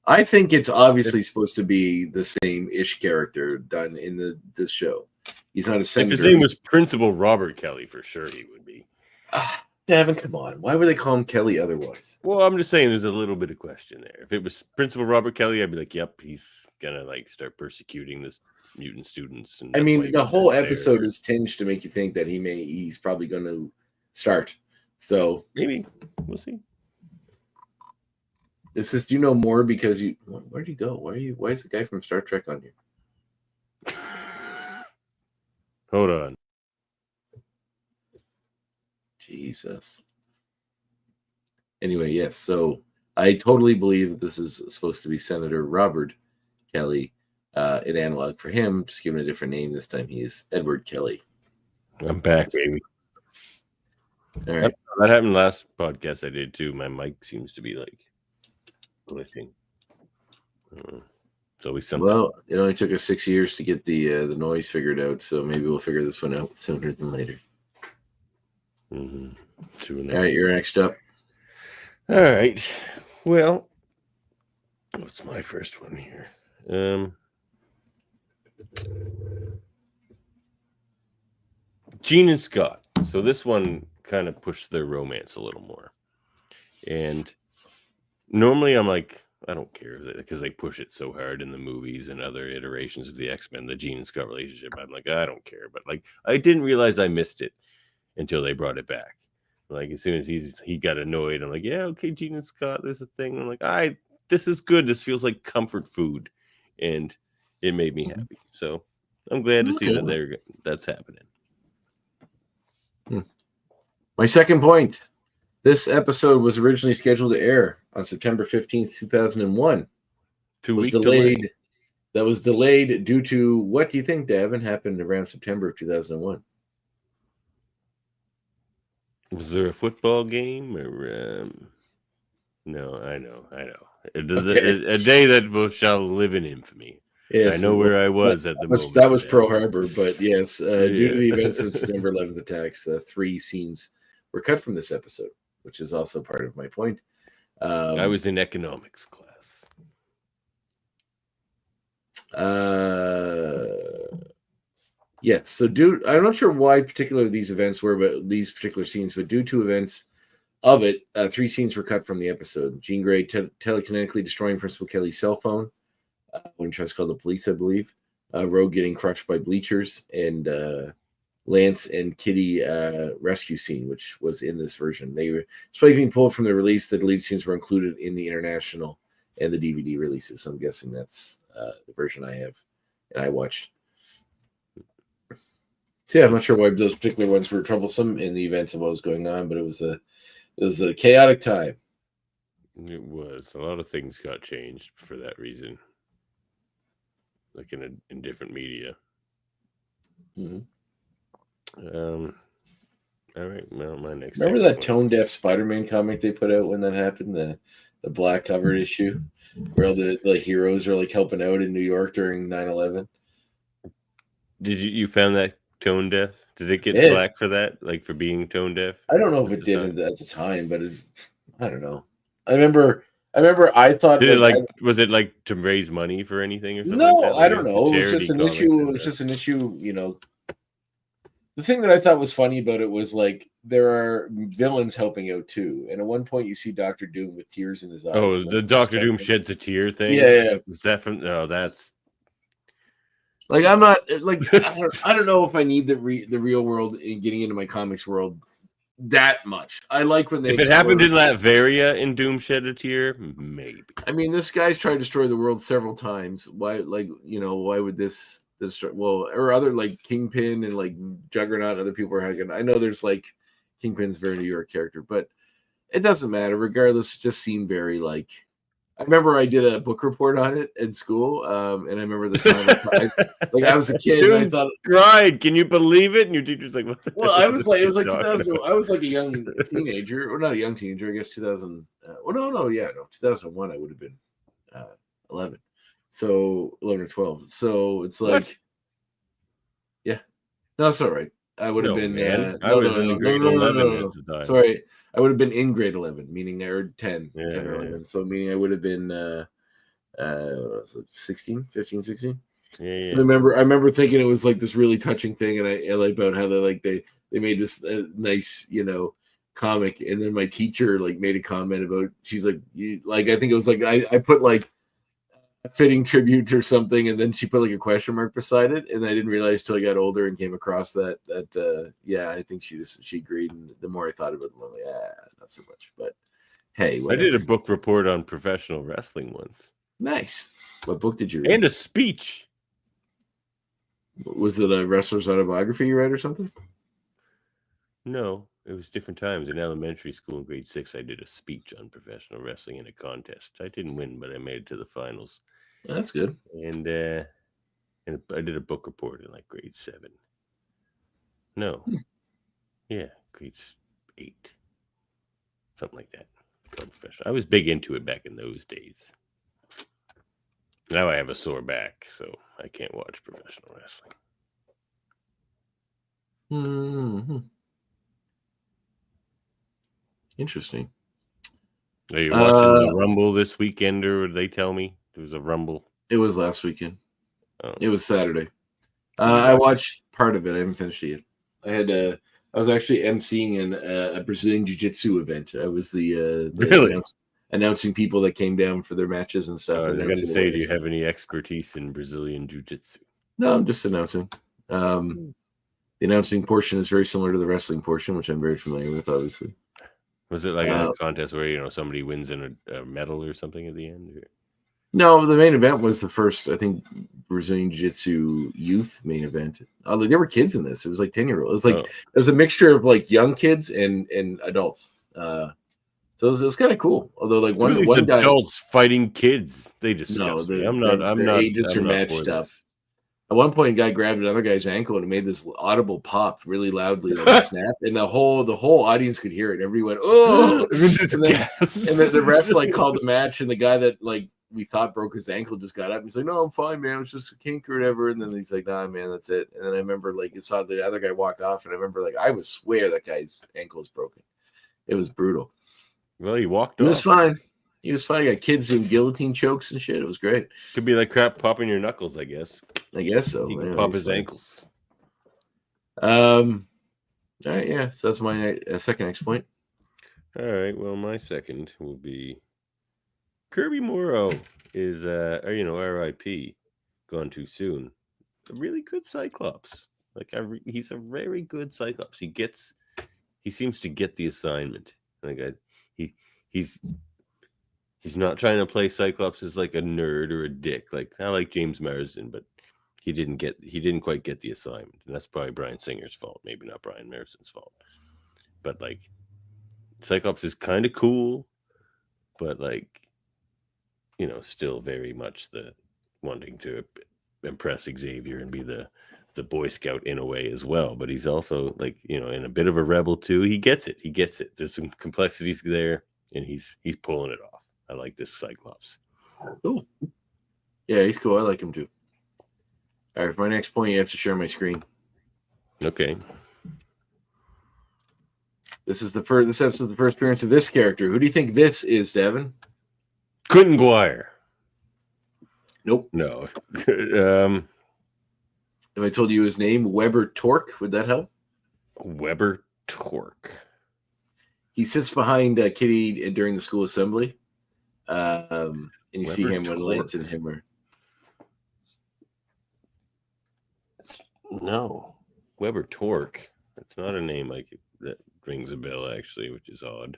I think it's obviously supposed to be the same-ish character done in this show. He's not a senator. If his name was Principal Robert Kelly, for sure he would be. Devin, come on. Why would they call him Kelly otherwise? Well, I'm just saying there's a little bit of question there. If it was Principal Robert Kelly, I'd be like, yep, he's gonna like start persecuting this mutant students. And I mean, the whole episode is tinged to make you think that he's probably going to start. So maybe we'll see. This is, do you know more because where'd you go? Why is the guy from Star Trek on here? Hold on. Jesus. Anyway, yes. So I totally believe that this is supposed to be Senator Robert Kelly. An analog for him, just given a different name. This time he is Edward Kelly. I'm back, baby. All right. That happened last podcast I did too. My mic seems to be like glitching. It's always something. Well, it only took us 6 years to get the noise figured out, so maybe we'll figure this one out sooner than later. Mm-hmm. All right, you're next up. All right. Well, what's my first one here? Jean and Scott. So this one kind of pushed their romance a little more. And normally I'm like, I don't care because they push it so hard in the movies and other iterations of the X-Men, the Jean and Scott relationship. I'm like, I don't care. But like, I didn't realize I missed it until they brought it back. Like as soon as he got annoyed, I'm like, yeah, okay, Jean and Scott, there's a thing. I'm like, this is good. This feels like comfort food. And it made me happy. So I'm glad to see that that's happening. My second point. This episode was originally scheduled to air on September 15th, 2001. 2 weeks delayed. That was delayed due to, what do you think, Davin, happened around September of 2001? Was there a football game? Or no, I know. A day that shall live in infamy. Yes, I know where I was at the moment. That was Pearl Harbor, but yes, due to the events of September 11th attacks, 3 scenes were cut from this episode, which is also part of my point. I was in economics class. Yes. So, I'm not sure why particular these events were, but these particular scenes, but due to events of it, 3 scenes were cut from the episode. Jean Grey telekinetically destroying Principal Kelly's cell phone when he tries to call the police, I believe. Rogue getting crushed by bleachers, and Lance and Kitty rescue scene, which was in this version. They were despite being pulled from the release, the deleted scenes were included in the international and the DVD releases. So I'm guessing that's the version I have and I watched. So yeah, I'm not sure why those particular ones were troublesome in the events of what was going on, but it was a chaotic time. It was. A lot of things got changed for that reason. Like in different media. Mm-hmm. All right. Well, my next. Remember that tone deaf Spider-Man comic they put out when that happened? The black covered issue where all the heroes are like helping out in New York during 9/11. Did you found that tone deaf? Did it get flack for that? Like for being tone deaf? I don't know if it did at the time, but I don't know. I remember I thought was it like to raise money for anything or something? No, like that? Like I don't know. It was just an issue. It was just an issue, you know. The thing that I thought was funny about it was like there are villains helping out too, and at one point you see Doctor Doom with tears in his eyes. Oh, the Doctor Doom sheds a tear thing. Yeah. Is that from? No, that's like I'm not like I don't know if I need the real world in getting into my comics world that much. I like when they. If it happened in Latveria in Doom shed a tear, maybe. I mean, this guy's tried to destroy the world several times. Why, why would this? Or other like Kingpin and like Juggernaut and other people are having. I know there's like Kingpin's very New York character, but it doesn't matter. Regardless, it just seemed very like. I remember I did a book report on it in school, and I remember the time I was a kid. Dude, and I thought, cried. Can you believe it? And your teacher's like, "What?" Well, I was like, it was like 2000. I was like a young teenager, or not a young teenager. I guess 2000. 2001. I would have been 11. So 11 or 12. So it's like, what? Yeah, no, that's all right. I would have been. I was in grade 11 at the time. Sorry, I would have been in grade 11, meaning I heard 10, Yeah, 10 or 11. So meaning I would have been 16, 15, 16. Yeah. I remember thinking it was like this really touching thing, and I like about how they made this nice, comic, and then my teacher like made a comment about, she's like, I think it was like I put like a fitting tribute or something, and then she put like a question mark beside it, and I didn't realize till I got older and came across that I think she agreed, and the more I thought about it, I'm like, not so much, but hey, whatever. I did a book report on professional wrestling once. Nice. What book did you read? And a speech. Was it a wrestler's autobiography you read or something? No, it was different times. In elementary school in grade 6, I did a speech on professional wrestling in a contest. I didn't win, but I made it to the finals. That's good. And I did a book report in like grade 7. No. Yeah, grade 8. Something like that. I was big into it back in those days. Now I have a sore back, so I can't watch professional wrestling. Mm-hmm. Interesting. Are you watching the Rumble this weekend, or did they tell me there was a Rumble? It was last weekend. Oh. It was Saturday. I watched part of it. I haven't finished it yet. I was actually emceeing a Brazilian Jiu-Jitsu event. I was the really announcing people that came down for their matches and stuff. I was going to say, do you have any expertise in Brazilian Jiu-Jitsu? No, I'm just announcing. The announcing portion is very similar to the wrestling portion, which I'm very familiar with, obviously. Was it like a contest where, somebody wins in a medal or something at the end? Or? No, the main event was the first, I think, Brazilian Jiu-Jitsu youth main event. There were kids in this. It was like 10-year-olds. It was like it was a mixture of like young kids and adults. So it was kind of cool. Although like one guy, adults fighting kids, they disgust me. I'm not. Ages are matched up. At one point, a guy grabbed another guy's ankle and it made this audible pop really loudly, like a snap, and the whole audience could hear it. Everyone, oh! and then the ref like called the match, and the guy that like we thought broke his ankle just got up. He's like, "No, I'm fine, man. It was just a kink or whatever." And then he's like, "Nah, man, that's it." And then I remember like I saw the other guy walk off, and I remember like I would swear that guy's ankle was broken. It was brutal. Well, he walked off. He was fine. He was fine. Got kids doing guillotine chokes and shit. It was great. Could be like crap popping your knuckles, I guess. I guess so. He can pop his ankles. All right, yeah. So that's my second X point. All right. Well, my second will be Kirby Morrow is, R.I.P. Gone too soon. A really good Cyclops. Like he's a very good Cyclops. He seems to get the assignment. Like he's not trying to play Cyclops as like a nerd or a dick. Like I like James Marsden, but he didn't quite get the assignment, and that's probably Bryan Singer's fault. Maybe not Brian Marsden's fault. But like Cyclops is kind of cool, but like still very much the wanting to impress Xavier and be the Boy Scout in a way as well. But he's also like in a bit of a rebel too. He gets it. There's some complexities there, and he's pulling it off. I like this Cyclops. Cool. Yeah, he's cool. I like him too. All right, for my next point, you have to share my screen. Okay. This episode's the first appearance of this character. Who do you think this is, Devin? Quentin Guire. Nope. No. If I told you his name, Weber Torque, would that help? Weber Torque. He sits behind Kitty during the school assembly. And you Weber see him when Torque. Lance and him are. No. Weber Torque. That's not a name that rings a bell, actually, which is odd.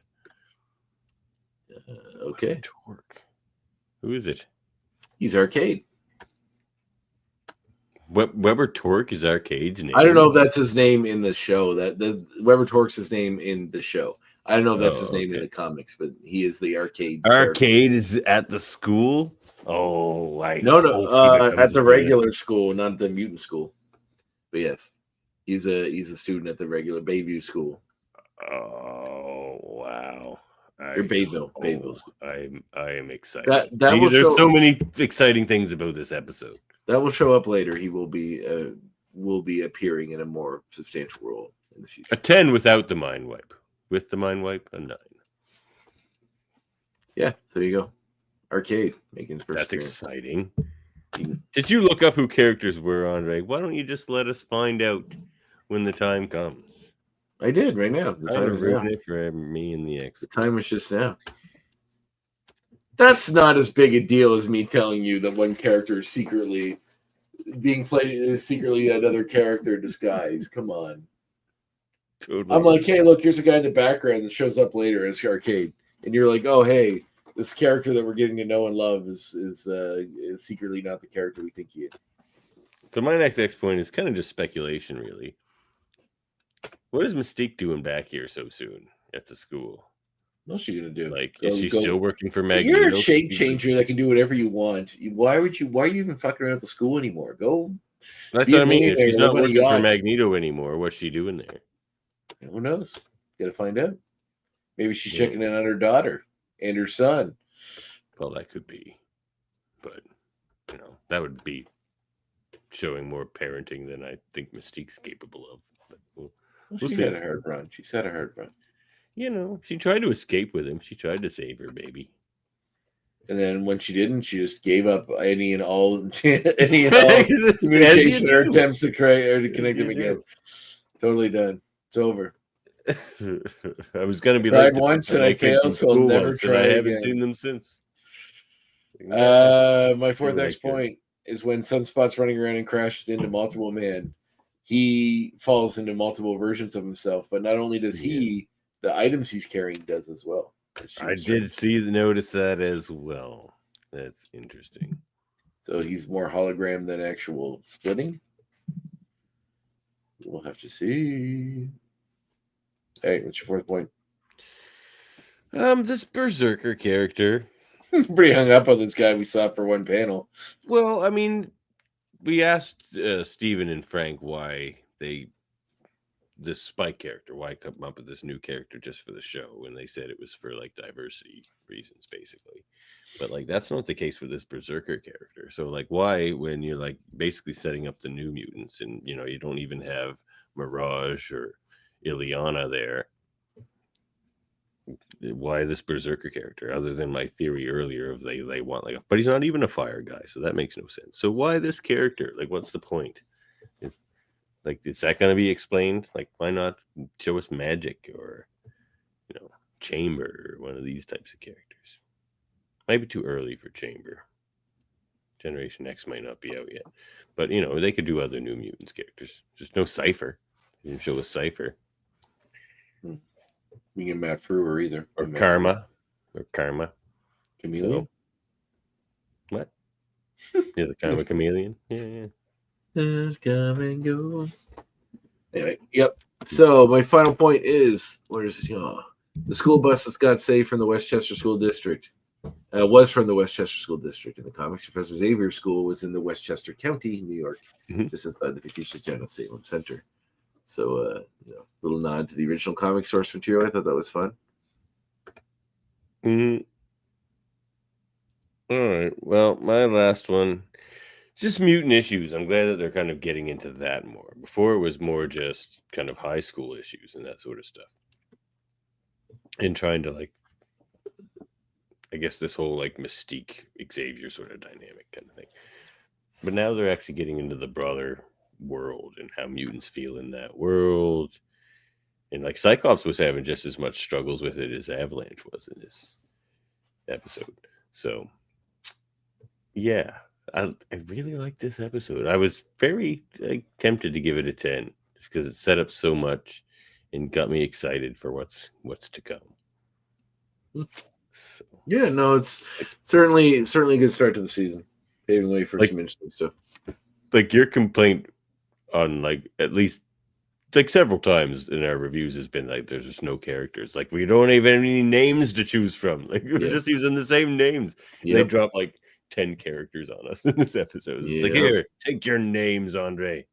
Okay. Weber Torque. Who is it? He's Arcade. Weber Torque is Arcade's name. I don't know if that's his name in the show. The Weber Torque's his name in the show. I don't know if that's his name in the comics, but he is the Arcade. Arcade is at the school? Oh, no, at the regular school, not the mutant school. But yes, he's a student at the regular Bayview school. Oh, wow. Or Bayville school. I am excited. There's so many exciting things about this episode. That will show up later. He will be appearing in a more substantial role in the future. A 10 without the mind wipe. With the mind wipe, a 9. Yeah, there you go. Arcade making his first. That's appearance. exciting. Did you look up who characters were, Andre? Why don't you just let us find out when the time comes? I did right now. The time is now. It for me and the X. The time is just now. That's not as big a deal as me telling you that one character is secretly being played secretly another character in disguise. Come on. Totally. I'm like, hey, look, here's a guy in the background that shows up later as Arcade, and you're like, oh, hey, this character that we're getting to know and love is secretly not the character we think he is. So my next X point is kind of just speculation, really. What is Mystique doing back here so soon at the school? What's she gonna do? Like, is she still working for Magneto? You're a shape changer that can do whatever you want. Why are you even fucking around at the school anymore? Go. That's what I mean. If she's not working for Magneto anymore, what's she doing there? Who knows? Gotta find out. Maybe she's checking in on her daughter and her son. Well, that could be, but that would be showing more parenting than I think Mystique's capable of. But She's had a hard run. She's had a hard run. She tried to escape with him. She tried to save her baby. And then when she didn't, she just gave up any and all communication or attempts to create or to connect them again. Totally done. It's over. I was going to be tried once and I failed, so I'll never try. I haven't seen them since. My fourth X point is when Sunspot's running around and crashes into multiple men. He falls into multiple versions of himself, but not only does he, the items he's carrying does as well. I did notice that as well. That's interesting. So he's more hologram than actual splitting. We'll have to see. Hey, what's your fourth point? This Berserker character. Pretty hung up on this guy we saw for one panel. Well, I mean, we asked Steven and Frank why this Spike character, why come up with this new character just for the show, and they said it was for like diversity reasons, basically. But like that's not the case with this Berserker character. So like, why, when you're like basically setting up the new mutants, and you don't even have Mirage or Ileana there, why this Berserker character, other than my theory earlier of they want but he's not even a fire guy, so that makes no sense. So why this character? Like, what's the point? Like, is that going to be explained? Like, why not show us Magic or, Chamber or one of these types of characters? Might be too early for Chamber. Generation X might not be out yet. But, they could do other New Mutants characters. Just no Cypher. They didn't show us Cypher. We get Matt Frewer either. Or Karma. Chameleon? So, what? Yeah, the Karma Chameleon? Yeah. Just come and go. Anyway, yep. So my final point is, where is it? The school bus that got saved from the Westchester School District was from the Westchester School District. In the comics, Professor Xavier's school was in the Westchester County, New York, just inside the fictitious General Salem Center. So, little nod to the original comic source material. I thought that was fun. All right. Well, my last one, just mutant issues. I'm glad that they're kind of getting into that more. Before it was more just kind of high school issues and that sort of stuff. And trying to I guess this whole Mystique Xavier sort of dynamic kind of thing. But now they're actually getting into the broader world and how mutants feel in that world. And Cyclops was having just as much struggles with it as Avalanche was in this episode. So yeah, I really like this episode. I was very tempted to give it a 10 just because it set up so much and got me excited for what's to come. So, yeah, no, it's certainly a good start to the season, paving way for some interesting stuff. Your complaint on at least several times in our reviews has been there's just no characters. We don't even have any names to choose from. We're just using the same names. Yep. They drop 10 characters on us in this episode. It's here, take your names, Andre.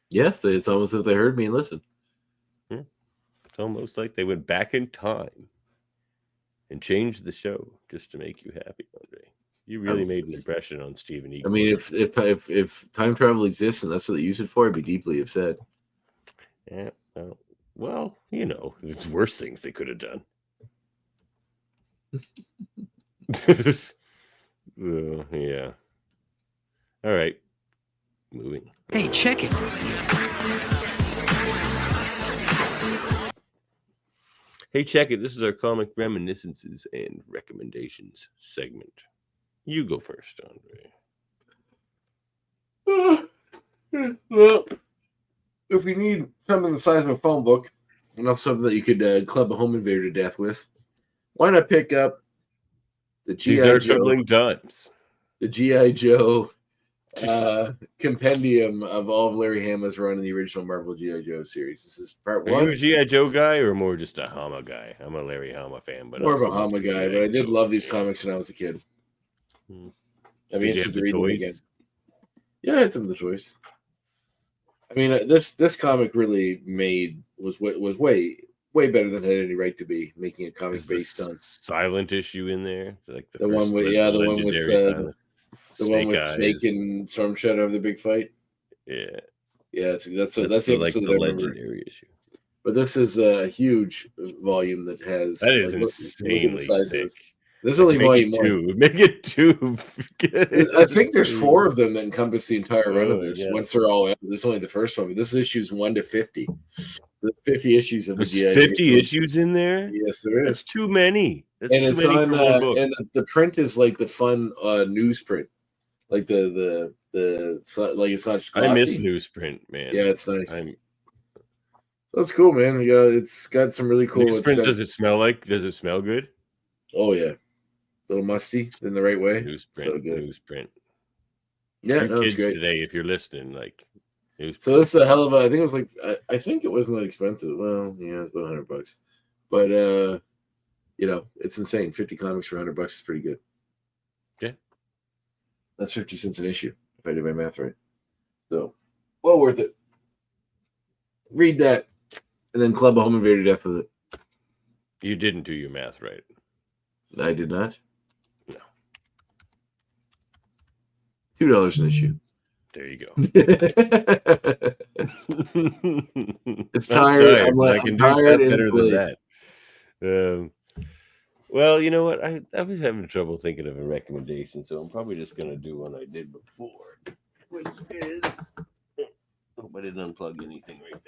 Yes, it's almost as if they heard me and listened. It's almost like they went back in time and changed the show just to make you happy, Andre. You really made an impression on Stephen E. I mean, if time travel exists and that's what they use it for, I'd be deeply upset. Yeah. Well, there's worse things they could have done. Yeah. All right. Moving. Hey, check it. Hey, check it. This is our comic reminiscences and recommendations segment. You go first, Andre. Well, if you need something the size of a phone book, and also something that you could club a home invader to death with, why not pick up the G.I. troubling times. The G.I. Joe compendium of all of Larry Hama's run in the original Marvel G.I. Joe series. This is part one. Are you a G.I. Joe guy or more just a Hama guy? I'm a Larry Hama fan, but more of a Hama guy. But I did love these comics when I was a kid. I mean, interested to read them again. Yeah, I had some of the toys. I mean, this comic really was way better than it had any right to be. Making a comic based on silent issue in there, the one with Snake and Storm Shadow of the big fight. Yeah, that's the legendary issue. But this is a huge volume that is insanely thick. This is only volume 1. Make it 2. I think there's 4 of them that encompass the entire run of this. Yeah. Once they're all out, this is only the first one. But this is issues 1 to 50. The 50 issues of the GI. 50 issues in there? Yes, there is. That's too many. That's and too it's many on, for one book. And the print is the fun newsprint, the it's not just glossy. I miss newsprint, man. Yeah, it's nice. So it's cool, man. It's got some really cool. Newsprint. Does it smell like? Does it smell good? Oh yeah. A little musty in the right way. Newsprint, so good. Newsprint. Yeah, no, kids it's great. Today, if you're listening, newsprint. So this is a hell of a. I think it was I think it wasn't that expensive. Well, yeah, it's about $100, but it's insane. 50 comics for $100 is pretty good. Yeah, that's 50 cents an issue if I did my math right. So, well worth it. Read that, and then club a home invader to death with it. You didn't do your math right. I did not. No. $2 an issue. There you go. It's tired. I'm tired and better than that. Well, you know what? I was having trouble thinking of a recommendation, so I'm probably just going to do one I did before, which is Hope I didn't unplug anything right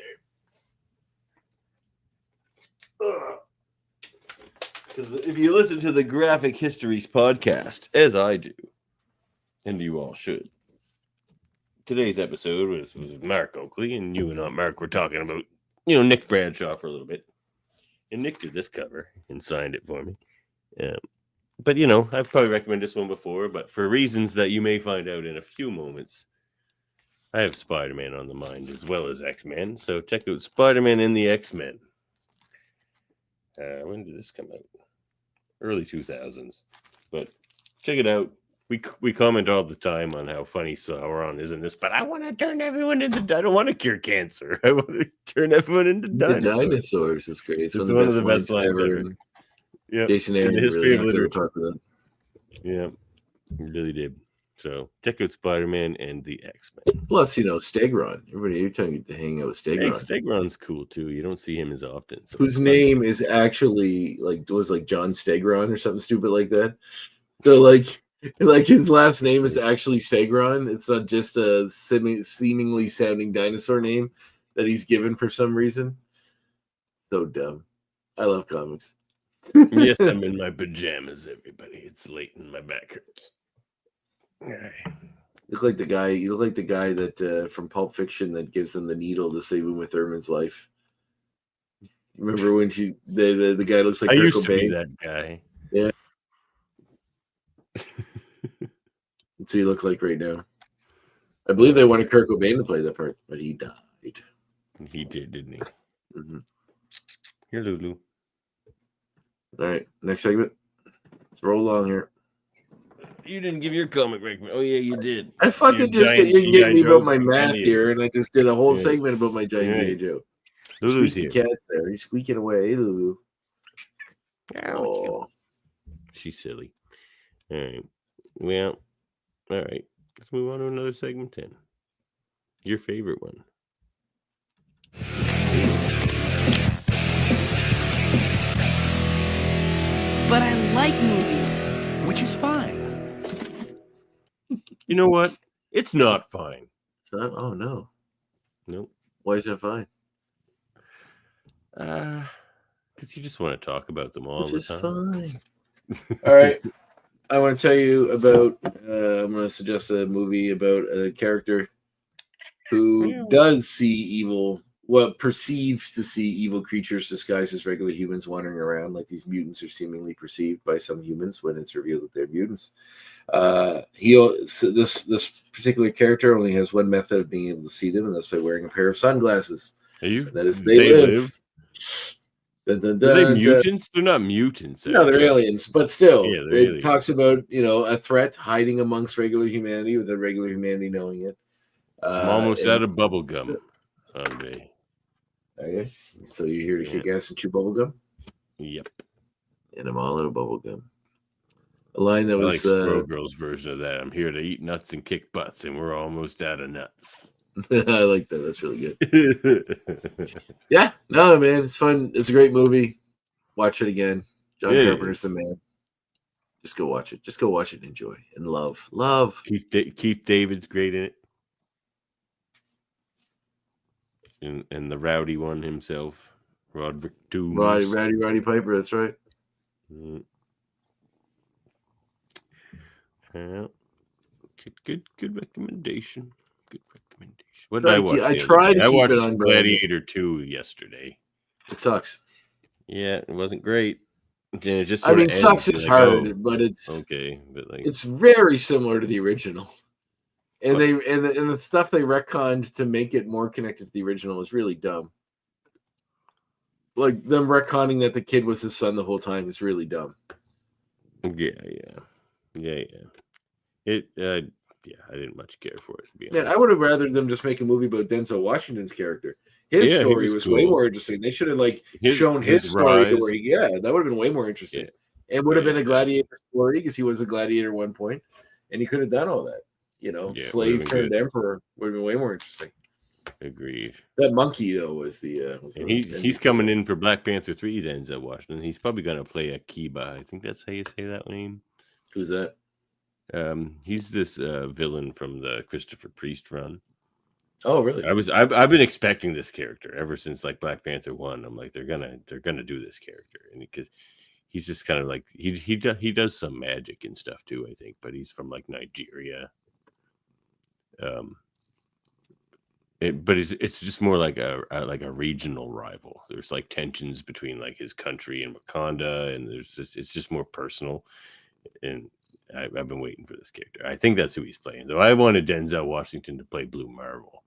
there. Because if you listen to the Graphic Histories podcast, as I do, and you all should, today's episode was Mark Oakley, and you and Aunt Mark were talking about, Nick Bradshaw for a little bit. And Nick did this cover and signed it for me. But, I've probably recommended this one before, but for reasons that you may find out in a few moments, I have Spider-Man on the mind as well as X-Men. So check out Spider-Man and the X-Men. When did this come out? Early 2000s. But check it out. We comment all the time on how funny Sauron is in this, but I want to turn everyone into... I don't want to cure cancer. I want to turn everyone into dinosaurs. The dinosaurs is great. It's one of the best lines ever. Yeah, Jason Aaron really knocked it apart with that. Yeah, really did. So check out Spider-Man and the X-Men. Plus, Stegron. Everybody, you're telling to hang out with Stegron. Hey, Stegron's cool too. You don't see him as often. So whose name is actually was John Stegron or something stupid like that. So like his last name is actually Stegron. It's not just a seemingly sounding dinosaur name that he's given for some reason. So dumb. I love comics. Yes, I'm in my pajamas, everybody. It's late and my back hurts. You look like the guy that from Pulp Fiction that gives him the needle to save Uma Thurman's life. Remember when the guy looks like I Kurt used Cobain? to be that guy. Yeah. That's what you look like right now. I believe they wanted Kurt Cobain to play that part, but he died. He did, didn't he? Mm-hmm. Here, Lulu. All right, next segment. Let's roll along here. You didn't give your comic recommendation. Oh, yeah, you did. I fucking you get me about my math here, and I just did a whole segment about my giant G.I. Joe. Lulu's Squeaky here. cat's there. He's squeaking away. Hey, Lulu. Oh. She's silly. All right. Well, all right. Let's move on to another segment 10. Your favorite one. But I like movies. Which is fine. You know what? It's not fine. It's not? Oh, no. Nope. Why is it fine? Because you just want to talk about them all Which the is time. fine. All right. I want to tell you about, I'm going to suggest a movie about a character who does see evil, perceives to see evil creatures disguised as regular humans wandering around, like these mutants are seemingly perceived by some humans when it's revealed that they're mutants. This particular character only has one method of being able to see them, and that's by wearing a pair of sunglasses. That is, they live. Dun, dun, dun, are they mutants? They're not mutants. No, they're aliens, but still, Yeah, it aliens. talks about a threat hiding amongst regular humanity without regular humanity knowing it. I'm almost out of bubble gum. Someday. Okay, so you're here to kick ass and chew bubble gum? Yep. And I'm all out of bubble gum. A line that was like Girl's version of that. I'm here to eat nuts and kick butts, and we're almost out of nuts. I like that. That's really good. Yeah, no, man, it's fun. It's a great movie. Watch it again. John Carpenter's the man. Just go watch it. Just go watch it and enjoy and love. Keith David's great in it. And the rowdy one himself, Roderick Dooms. Roddy Piper, that's right. Yeah. Good recommendation. Good recommendation. What did I watch? I tried to I keep watched it on Gladiator 2 yesterday. It sucks. Yeah, it wasn't great. It just sucks is hard, but it's okay. But it's very similar to the original. And the stuff they retconned to make it more connected to the original is really dumb. Like them retconning that the kid was his son the whole time is really dumb. Yeah. I didn't much care for it, to be honest. Man, I would have rather them just make a movie about Denzel Washington's character. His story was way more interesting. They should have shown his story to where that would have been way more interesting. Yeah. It would have been a gladiator story because he was a gladiator at one point, and he could have done all that. Slave turned emperor would have been way more interesting. Agreed. That monkey though was the. He's coming in for Black Panther 3. Denzel Washington. He's probably going to play Akiba. I think that's how you say that name. Who's that? He's this villain from the Christopher Priest run. Oh, really? I've been expecting this character ever since like Black Panther 1. I'm like they're gonna do this character, and because he's just kind of like he does some magic and stuff too, I think, but he's from like Nigeria. But it's just more like a regional rival. There's like tensions between like his country and Wakanda, and it's just more personal. And I've been waiting for this character. I think that's who he's playing, though. I wanted Denzel Washington to play Blue Marvel.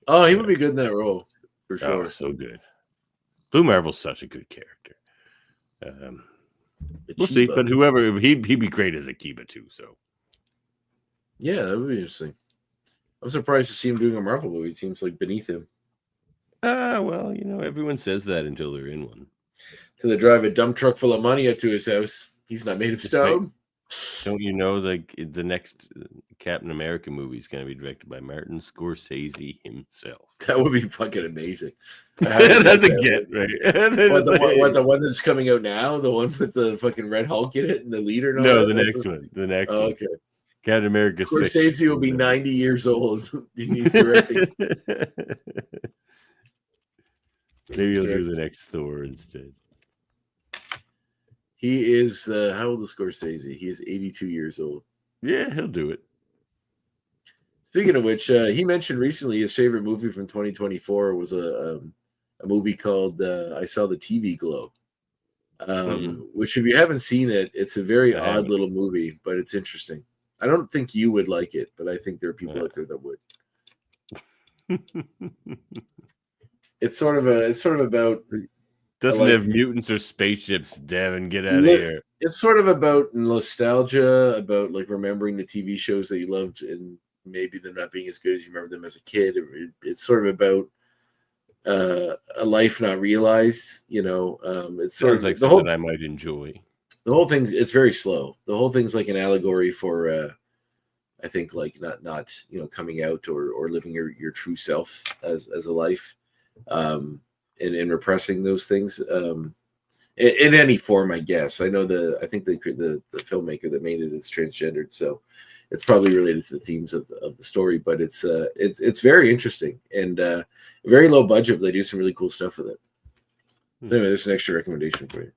Oh, he would be good in that role for Oh, sure. so good. Blue Marvel's such a good character. We'll see, but whoever he'd be great as Akiba too. So yeah, that would be interesting. I'm surprised to see him doing a Marvel movie. It seems like beneath him. Well, everyone says that until they're in one. So they drive a dump truck full of money up to his house. He's not made of stone. Don't you know like the next Captain America movie is going to be directed by Martin Scorsese himself? That would be fucking amazing. That's a get, right? The one that's coming out now, the one with the fucking Red Hulk in it and the leader. And all No, that? the next one. The next one. Okay. Captain America 6. Scorsese will be 90 years old. He's directing. Maybe he'll do the next Thor instead. He is, how old is Scorsese? He is 82 years old. Yeah, he'll do it. Speaking of which, he mentioned recently his favorite movie from 2024 was a movie called I Saw the TV Glow. Which, if you haven't seen it, it's a very odd little movie, but it's interesting. I don't think you would like it, but I think there are people out there that would. It's sort of about. Doesn't have mutants or spaceships, Devin. Get out of here. It's sort of about nostalgia, about like remembering the TV shows that you loved and maybe them not being as good as you remember them as a kid. It's sort of about a life not realized. It's sort of like the whole that I might enjoy. The whole thing, it's very slow. The whole thing's like an allegory for, I think, like not coming out or living your true self as a life, and repressing those things in any form, I guess. I think the filmmaker that made it is transgendered, so it's probably related to the themes of the story. But it's very interesting and very low budget. But they do some really cool stuff with it. So anyway, there's an extra recommendation for you.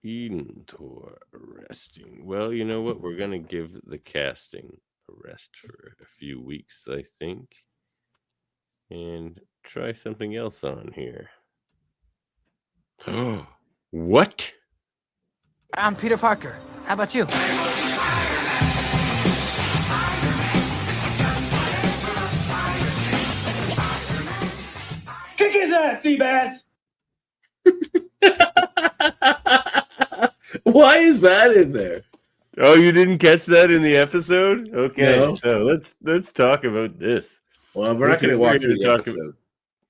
Interesting. Well, you know what? We're going to give the casting a rest for a few weeks, I think, and try something else on here. What? I'm Peter Parker. How about you? Kick his ass, Seabass! Why is that in there? Oh, you didn't catch that in the episode? Okay, no. So let's talk about this. Well, we're not going to watch the episode.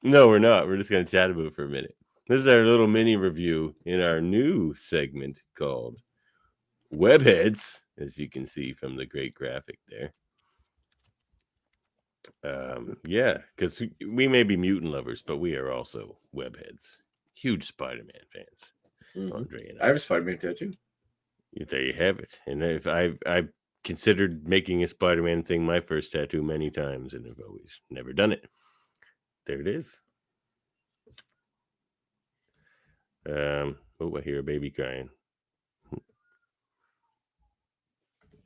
No, we're not. We're just going to chat about it for a minute. This is our little mini review in our new segment called Webheads, as you can see from the great graphic there. Yeah, because we may be mutant lovers, but we are also webheads. Huge Spider-Man fans. Mm-hmm. Andre and I have a Spider-Man tattoo. There you have it. And if I've considered making a Spider-Man thing my first tattoo many times, and I've always never done it. There it is. I hear a baby crying.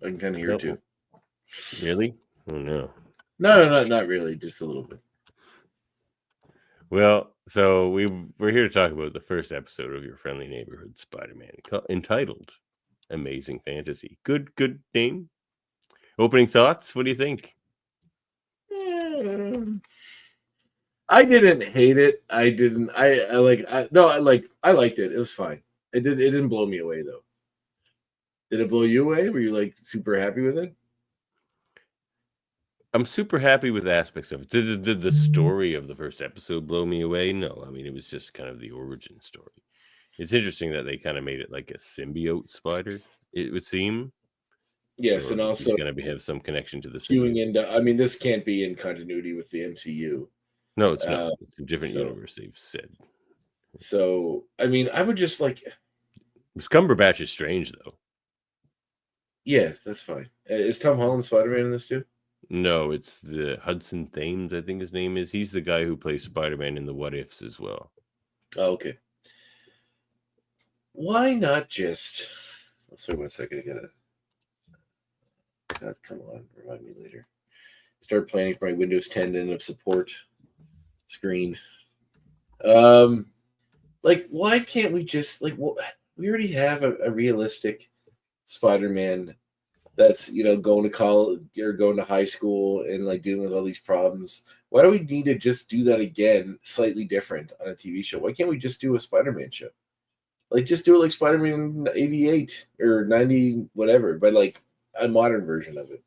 I can kind of hear it too. Really? Oh no. No, not really. Just a little bit. Well, so we're here to talk about the first episode of your Friendly Neighborhood Spider-Man, entitled Amazing Fantasy. Good name. Opening thoughts? What do you think? I didn't hate it. I liked it. It was fine. It didn't blow me away though. Did it blow you away? Were you like super happy with it? I'm super happy with aspects of it. Did the story of the first episode blow me away? No. I mean, it was just kind of the origin story. It's interesting that they kind of made it like a symbiote spider, it would seem. Yes, and also going to have some connection to the queuing into. I mean, this can't be in continuity with the MCU. No, it's not. It's a different universe, they've said. So, I mean, I would just like. Cumberbatch is strange, though. Yeah, that's fine. Is Tom Holland Spider-Man in this too? No, it's the Hudson Thames, I think his name is. He's the guy who plays Spider-Man in the What Ifs as well. Oh, okay. Why not just... Sorry, 1 second. I gotta... God, come on. Remind me later. Start planning for my Windows 10 end of support screen. Like, why can't we just... Like, we already have a realistic Spider-Man that's, you know, going to college or going to high school and like dealing with all these problems. Why do we need to just do that again, slightly different on a TV show? Why can't we just do a Spider-Man show? Like, just do it like Spider-Man 88 or 90, whatever, but like a modern version of it.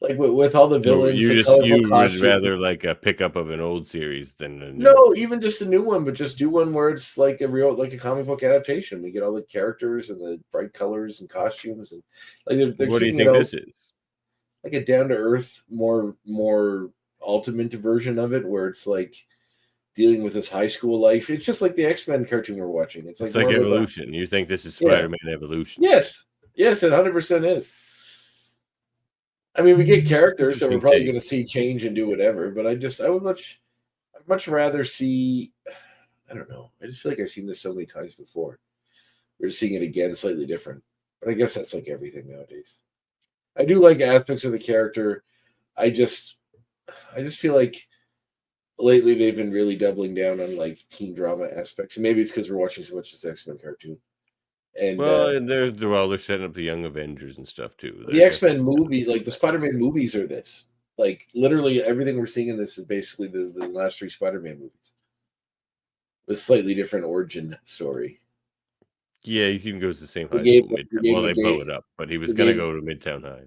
Like with all the villains, you the just colorful you would costumes. rather like a pickup of an old series than a new No, even just a new one, but just do one where it's like like a comic book adaptation. We get all the characters and the bright colors and costumes, and like they're What do you keeping think it this is? like a down to earth, more ultimate version of it, where it's like dealing with this high school life. It's just like the X-Men cartoon we're watching. It's like It's like more about evolution. You think this is Spider-Man evolution? Yes, it 100% is. I mean, we get characters that we're probably going to see change and do whatever, but I'd much rather see. I don't know. I just feel like I've seen this so many times before. We're just seeing it again, slightly different. But I guess that's like everything nowadays. I do like aspects of the character. I just feel like lately they've been really doubling down on like teen drama aspects, and maybe it's because we're watching so much of this X-Men cartoon. And and they're setting up the Young Avengers and stuff too. The X-Men movie, like the Spider-Man movies, are this. Like literally everything we're seeing in this is basically the last 3 Spider-Man movies with slightly different origin story. Yeah, he even goes to the same high school. Well, they blow it up, but he was going to go to Midtown High.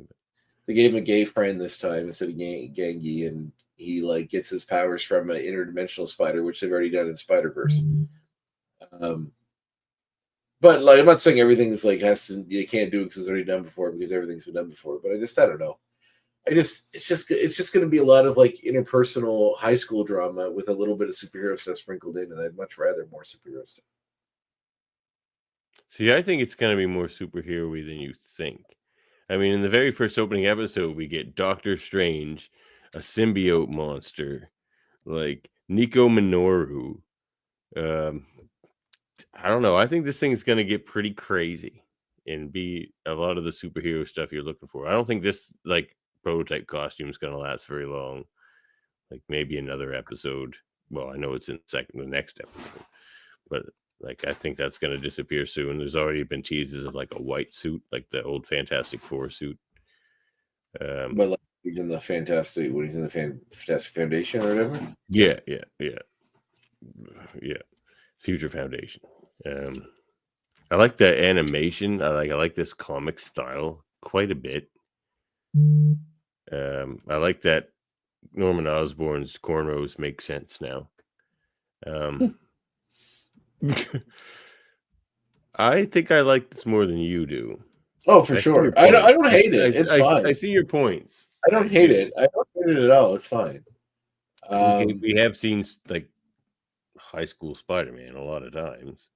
They gave him a gay friend this time instead of Gangy, and he like gets his powers from an interdimensional spider, which they've already done in Spider-Verse. But like, I'm not saying everything's like you can't do it because it's already done before, because everything's been done before. But I don't know. It's just going to be a lot of like interpersonal high school drama with a little bit of superhero stuff sprinkled in, and I'd much rather more superhero stuff. See, I think it's going to be more superhero-y than you think. I mean, in the very first opening episode, we get Doctor Strange, a symbiote monster, like Nico Minoru. I don't know. I think this thing's going to get pretty crazy and be a lot of the superhero stuff you're looking for. I don't think this like prototype costume is going to last very long. Like maybe another episode. Well, I know it's in the next episode, but like I think that's going to disappear soon. There's already been teases of like a white suit, like the old Fantastic Four suit. But like he's in the Fantastic Foundation or whatever. Yeah. Future Foundation. I like the animation. I like this comic style quite a bit. I like that Norman Osborn's cornrows make sense now. I think I like this more than you do. Oh, for sure. I don't hate it. It's fine. I see your points. I don't hate it. I don't hate it at all. It's fine. We have seen like high school Spider-Man a lot of times.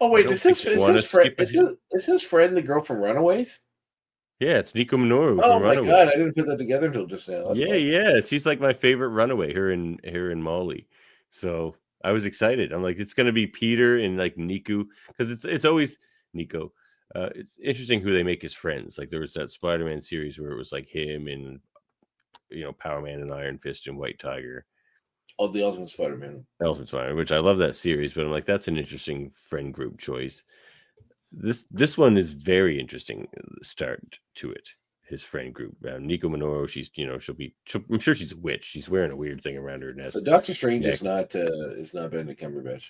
Oh wait, is his friend the girl from Runaways? Yeah, it's Nico Minoru. Oh my god, I didn't put that together until just now. That's yeah. She's like my favorite Runaway. Her and Molly. So I was excited. I'm like, it's gonna be Peter and like Nico, because it's always Nico. It's interesting who they make as friends. Like there was that Spider-Man series where it was like him and Power Man and Iron Fist and White Tiger. Oh, the Ultimate Spider-Man. Which I love that series, but I'm like, that's an interesting friend group choice. This one is very interesting. Start to it. His friend group, Nico Minoru. I'm sure she's a witch. She's wearing a weird thing around her neck. So Doctor Strange is not Benedict Cumberbatch.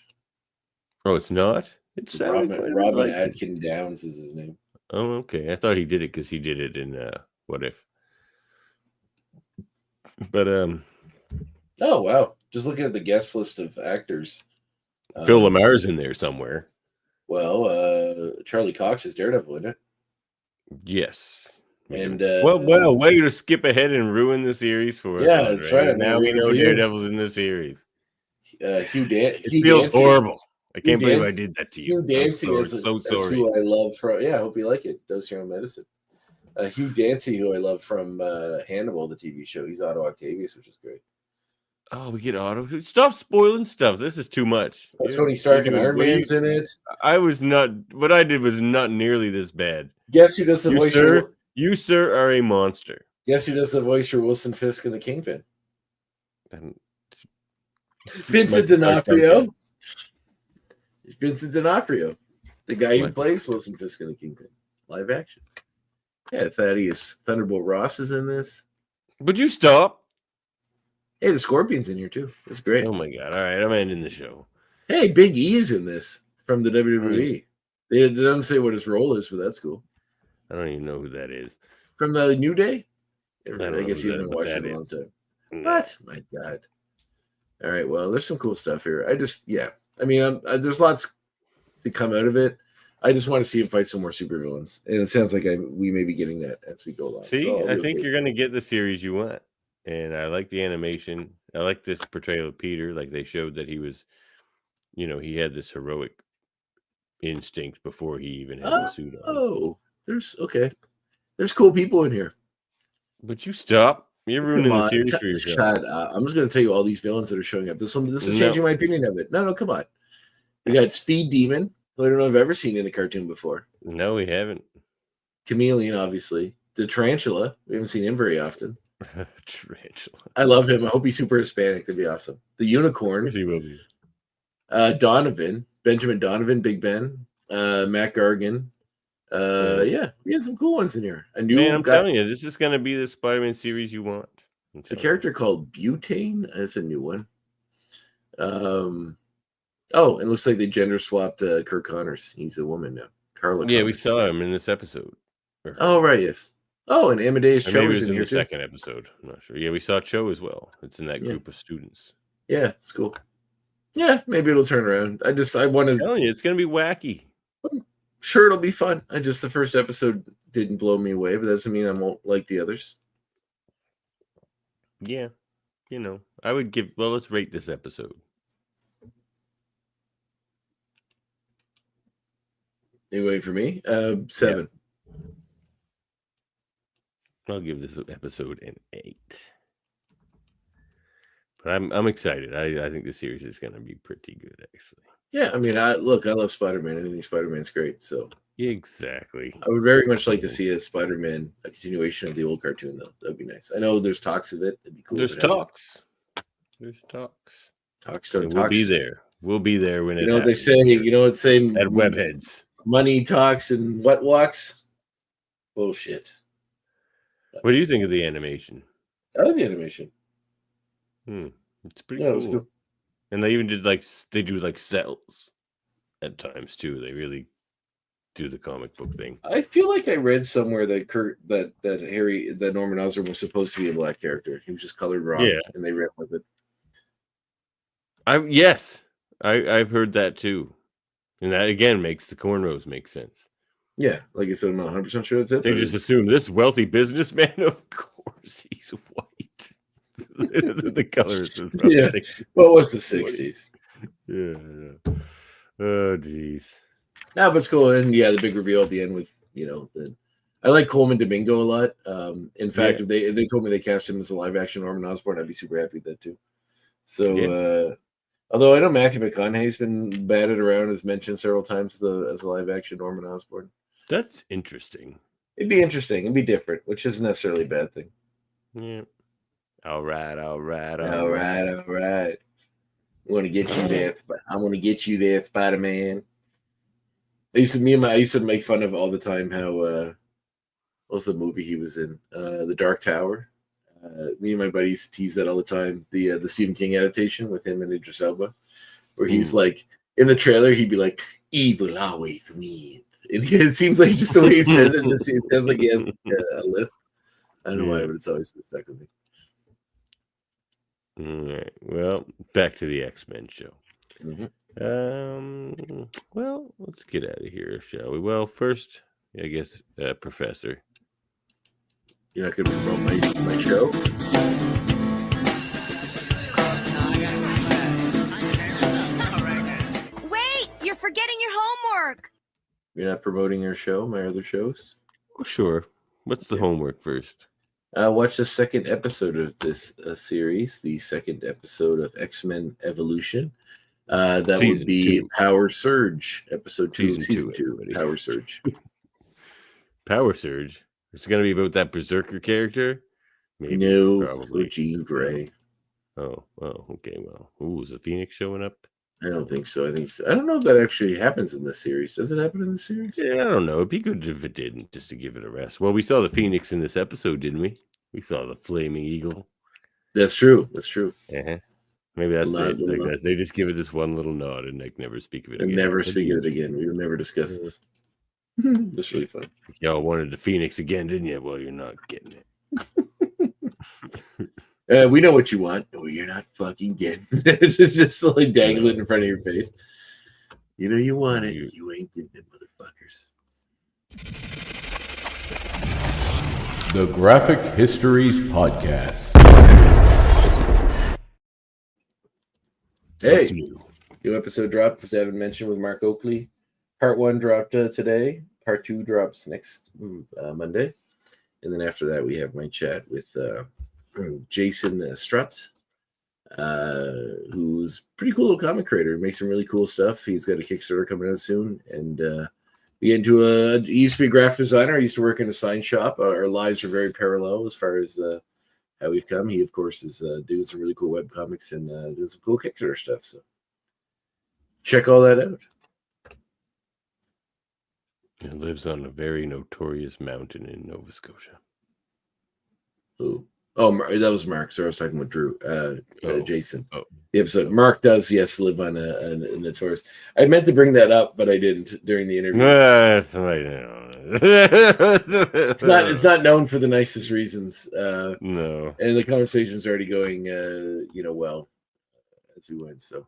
Oh, it's not. It's Robin Atkin Downs is his name. Oh, okay. I thought he did it because he did it in What If. But oh wow! Just looking at the guest list of actors, Phil Lamar's in there somewhere. Well, Charlie Cox is Daredevil, isn't it? Yes. And well, way to skip ahead and ruin the series for us. Yeah, that's right. Now we know Daredevil's in the series. It feels horrible. I can't believe I did that to you. Hugh Dancy is so sorry. who I love. I hope you like it. Dose Your Own Medicine. Hugh Dancy, who I love from Hannibal, the TV show. He's Otto Octavius, which is great. Oh, we get Otto. Stop spoiling stuff. This is too much. Tony Stark and Iron Man's in it. I was not. What I did was not nearly this bad. Guess who does the voice? You, sir, are a monster. Guess who does the voice for Wilson Fisk and the Kingpin? And Vincent D'Onofrio. Vincent D'Onofrio, the guy who plays Wilson Fisk and the Kingpin, live action. Yeah, Thaddeus Thunderbolt Ross is in this. Would you stop? Hey, the Scorpion's in here too. It's great. Oh my god! All right, I'm ending the show. Hey, Big E is in this from the WWE. They don't say what his role is, but that's cool. I don't even know who that is. From the New Day? I guess you haven't watched it in a long time. What? My God. All right, well, there's some cool stuff here. I mean, there's lots to come out of it. I just want to see him fight some more supervillains. And it sounds like we may be getting that as we go along. See, so I think you're going to get the series you want. And I like the animation. I like this portrayal of Peter. Like they showed that he was, he had this heroic instinct before he even had the suit on. Oh, there's cool people in here. But you stop. You're ruining the series for yourself. Shut up. I'm just going to tell you all these villains that are showing up. This is changing my opinion of it. No, come on. We got Speed Demon, who I don't know if I've ever seen in a cartoon before. No, we haven't. Chameleon, obviously. The Tarantula. We haven't seen him very often. Tarantula. I love him. I hope he's super Hispanic. That'd be awesome. The Unicorn. He will be. Donovan. Benjamin Donovan, Big Ben. Matt Gargan. Yeah, we had some cool ones in here. I'm telling you, this is going to be the Spider-Man series you want. It's a character called Butane. That's a new one. And it looks like they gender swapped Kirk Connors. He's a woman now. Carla. Yeah, Connors. we saw him in this episode. Oh, right, yes. Oh, and Amadeus Cho was in in here the too. Second episode. I'm not sure. Yeah, we saw Cho as well. It's in that group of students. Yeah, it's cool. Yeah, maybe it'll turn around. I want to. I'm telling you, it's going to be wacky. Sure, it'll be fun. The first episode didn't blow me away, but that doesn't mean I won't like the others. Yeah, I would give. Well, let's rate this episode. You waiting for me? 7. Yeah. I'll give this episode an 8. But I'm excited. I think the series is going to be pretty good, actually. Yeah, I mean, I love Spider-Man. Anything Spider-Man's great. So exactly. I would very much like to see a continuation of the old cartoon, though. That'd be nice. I know there's talks of it. It'd be cool. There's talks. There's talks. Talks. We'll be there. We'll be there when it happens. They say. It's saying at Webheads. Money talks and what walks. Bullshit. What do you think of the animation? I love the animation. It's pretty cool. Cool. And they even did do cells at times too. They really do the comic book thing. I feel like I read somewhere that Norman Osborn was supposed to be a black character. He was just colored wrong. Yeah. And they ran with it. I've heard that too. And that again makes the cornrows make sense. Yeah, like I said, I'm not 100% sure that's it. They just assume this wealthy businessman, of course, he's white. The colors. Yeah. What was the 60s? Yeah. Oh, geez. No, but it's cool. And yeah, the big reveal at the end with, I like Coleman Domingo a lot. In fact, if they told me they cast him as a live action Norman Osborn, I'd be super happy with that too. So, although I know Matthew McConaughey's been batted around, as mentioned several times as a live action Norman Osborn. That's interesting. It'd be interesting. It'd be different, which isn't necessarily a bad thing. Yeah. All right. I'm gonna get you there. I'm gonna get you there, Spider-Man. I used to make fun of all the time how what was the movie he was in? The Dark Tower. Me and my buddy used to tease that all the time. The Stephen King adaptation with him and Idris Elba, where he's like in the trailer, he'd be like, "Evil always wins," and it seems like just the way he says it, it sounds like he has a lift. I don't know why, but it's always stuck with me. All right. Well, back to the X-Men show. Mm-hmm. Well, let's get out of here, shall we? Well, first, I guess, Professor. You're not going to promote my show? Wait! You're forgetting your homework! You're not promoting your show, my other shows? Oh, sure. What's the homework first? Watch the second episode of this series, the second episode of X-Men Evolution. That Season would be 2. Power Surge, episode 2 of Season season 2, 2. everybody. Power Surge. Power Surge. It's going to be about that Berserker character? Maybe. No, Probably. Jean Grey. Oh, okay. Well, is the Phoenix showing up? I don't think so. I don't know if that actually happens in this series. Does it happen in the series? Yeah, I don't know. It'd be good if it didn't, just to give it a rest. Well, we saw the Phoenix in this episode, didn't we? We saw the Flaming Eagle. That's true. Uh-huh. Maybe that's it. They just give it this one little nod and like never speak of it again. Never speak of it again. We will never discuss this. That's really fun. Y'all wanted the Phoenix again, didn't you? Well, you're not getting it. We know what you want. Oh, you're not fucking getting it. Just like dangling in front of your face. You know you want it. You ain't getting it, motherfuckers. The Graphic Histories Podcast. Hey, new episode dropped, as Devin mentioned, with Mark Oakley. Part 1 dropped today. Part 2 drops next Monday. And then after that, we have my chat with Jason Strutz, who's a pretty cool little comic creator. He makes some really cool stuff. He's got a Kickstarter coming out soon. And we get into he used to be a graphic designer. I used to work in a sign shop. Our lives are very parallel as far as how we've come. He, of course, is doing some really cool web comics and doing some cool Kickstarter stuff. So check all that out. He lives on a very notorious mountain in Nova Scotia. Ooh. Oh, that was Mark. So I was talking with Drew, Jason. Oh. The episode. Mark does, yes, live on a notorious. I meant to bring that up, but I didn't during the interview. It's not known for the nicest reasons. No. And the conversation's already going, well, as we went. So,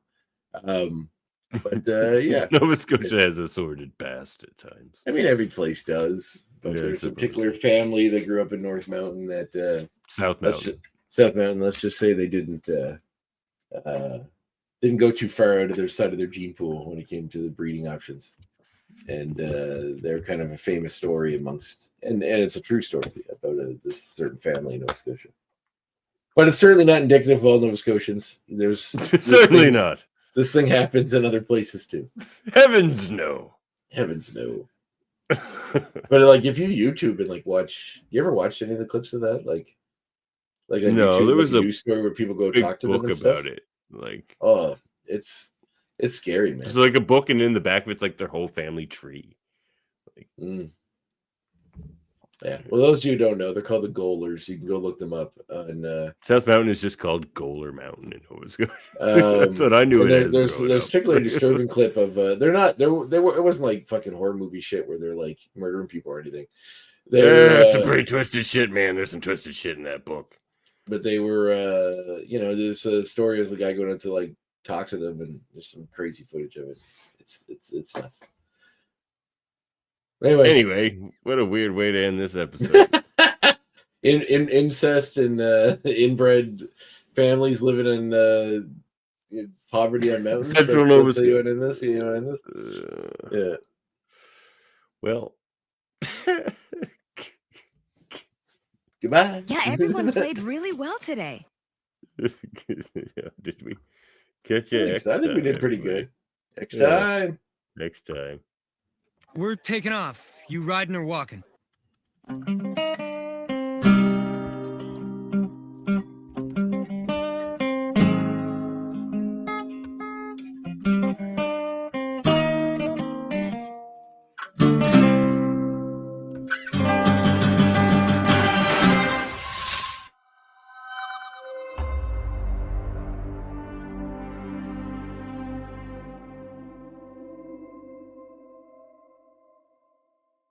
but yeah, Nova Scotia has a sordid past at times. I mean, every place does. But there's a particular family that grew up in North Mountain that South Mountain. South Mountain. Let's just say they didn't go too far out of their side of their gene pool when it came to the breeding options, and they're kind of a famous story amongst, and it's a true story about this certain family in Nova Scotia. But it's certainly not indicative of all Nova Scotians. There's certainly not. This thing happens in other places too. Heavens no. But like, if you YouTube and like watch, you ever watched any of the clips of that? Like on no, YouTube, there was a a news story where people go big talk to them book and stuff about it. Like, oh, it's scary, man. It's like a book, and in the back of it's like their whole family tree. Like, yeah. Well, those of you who don't know, they're called the Goalers. You can go look them up. On South Mountain is just called Goaler Mountain in Nova Scotia. That's what I knew it as. There's a particularly disturbing clip of it wasn't like fucking horror movie shit where they're like murdering people or anything. There's some pretty twisted shit, man. There's some twisted shit in that book. But they were, there's a story of the guy going out to like talk to them, and there's some crazy footage of it. It's nuts. Anyway, what a weird way to end this episode. in incest and inbred families living in poverty on mountains. Central Nova Scotia. You in this? Yeah. Well. Goodbye. Yeah, everyone played really well today. Yeah, did we? Catch you next time. I think we did pretty good. Next time. We're taking off. You riding or walking?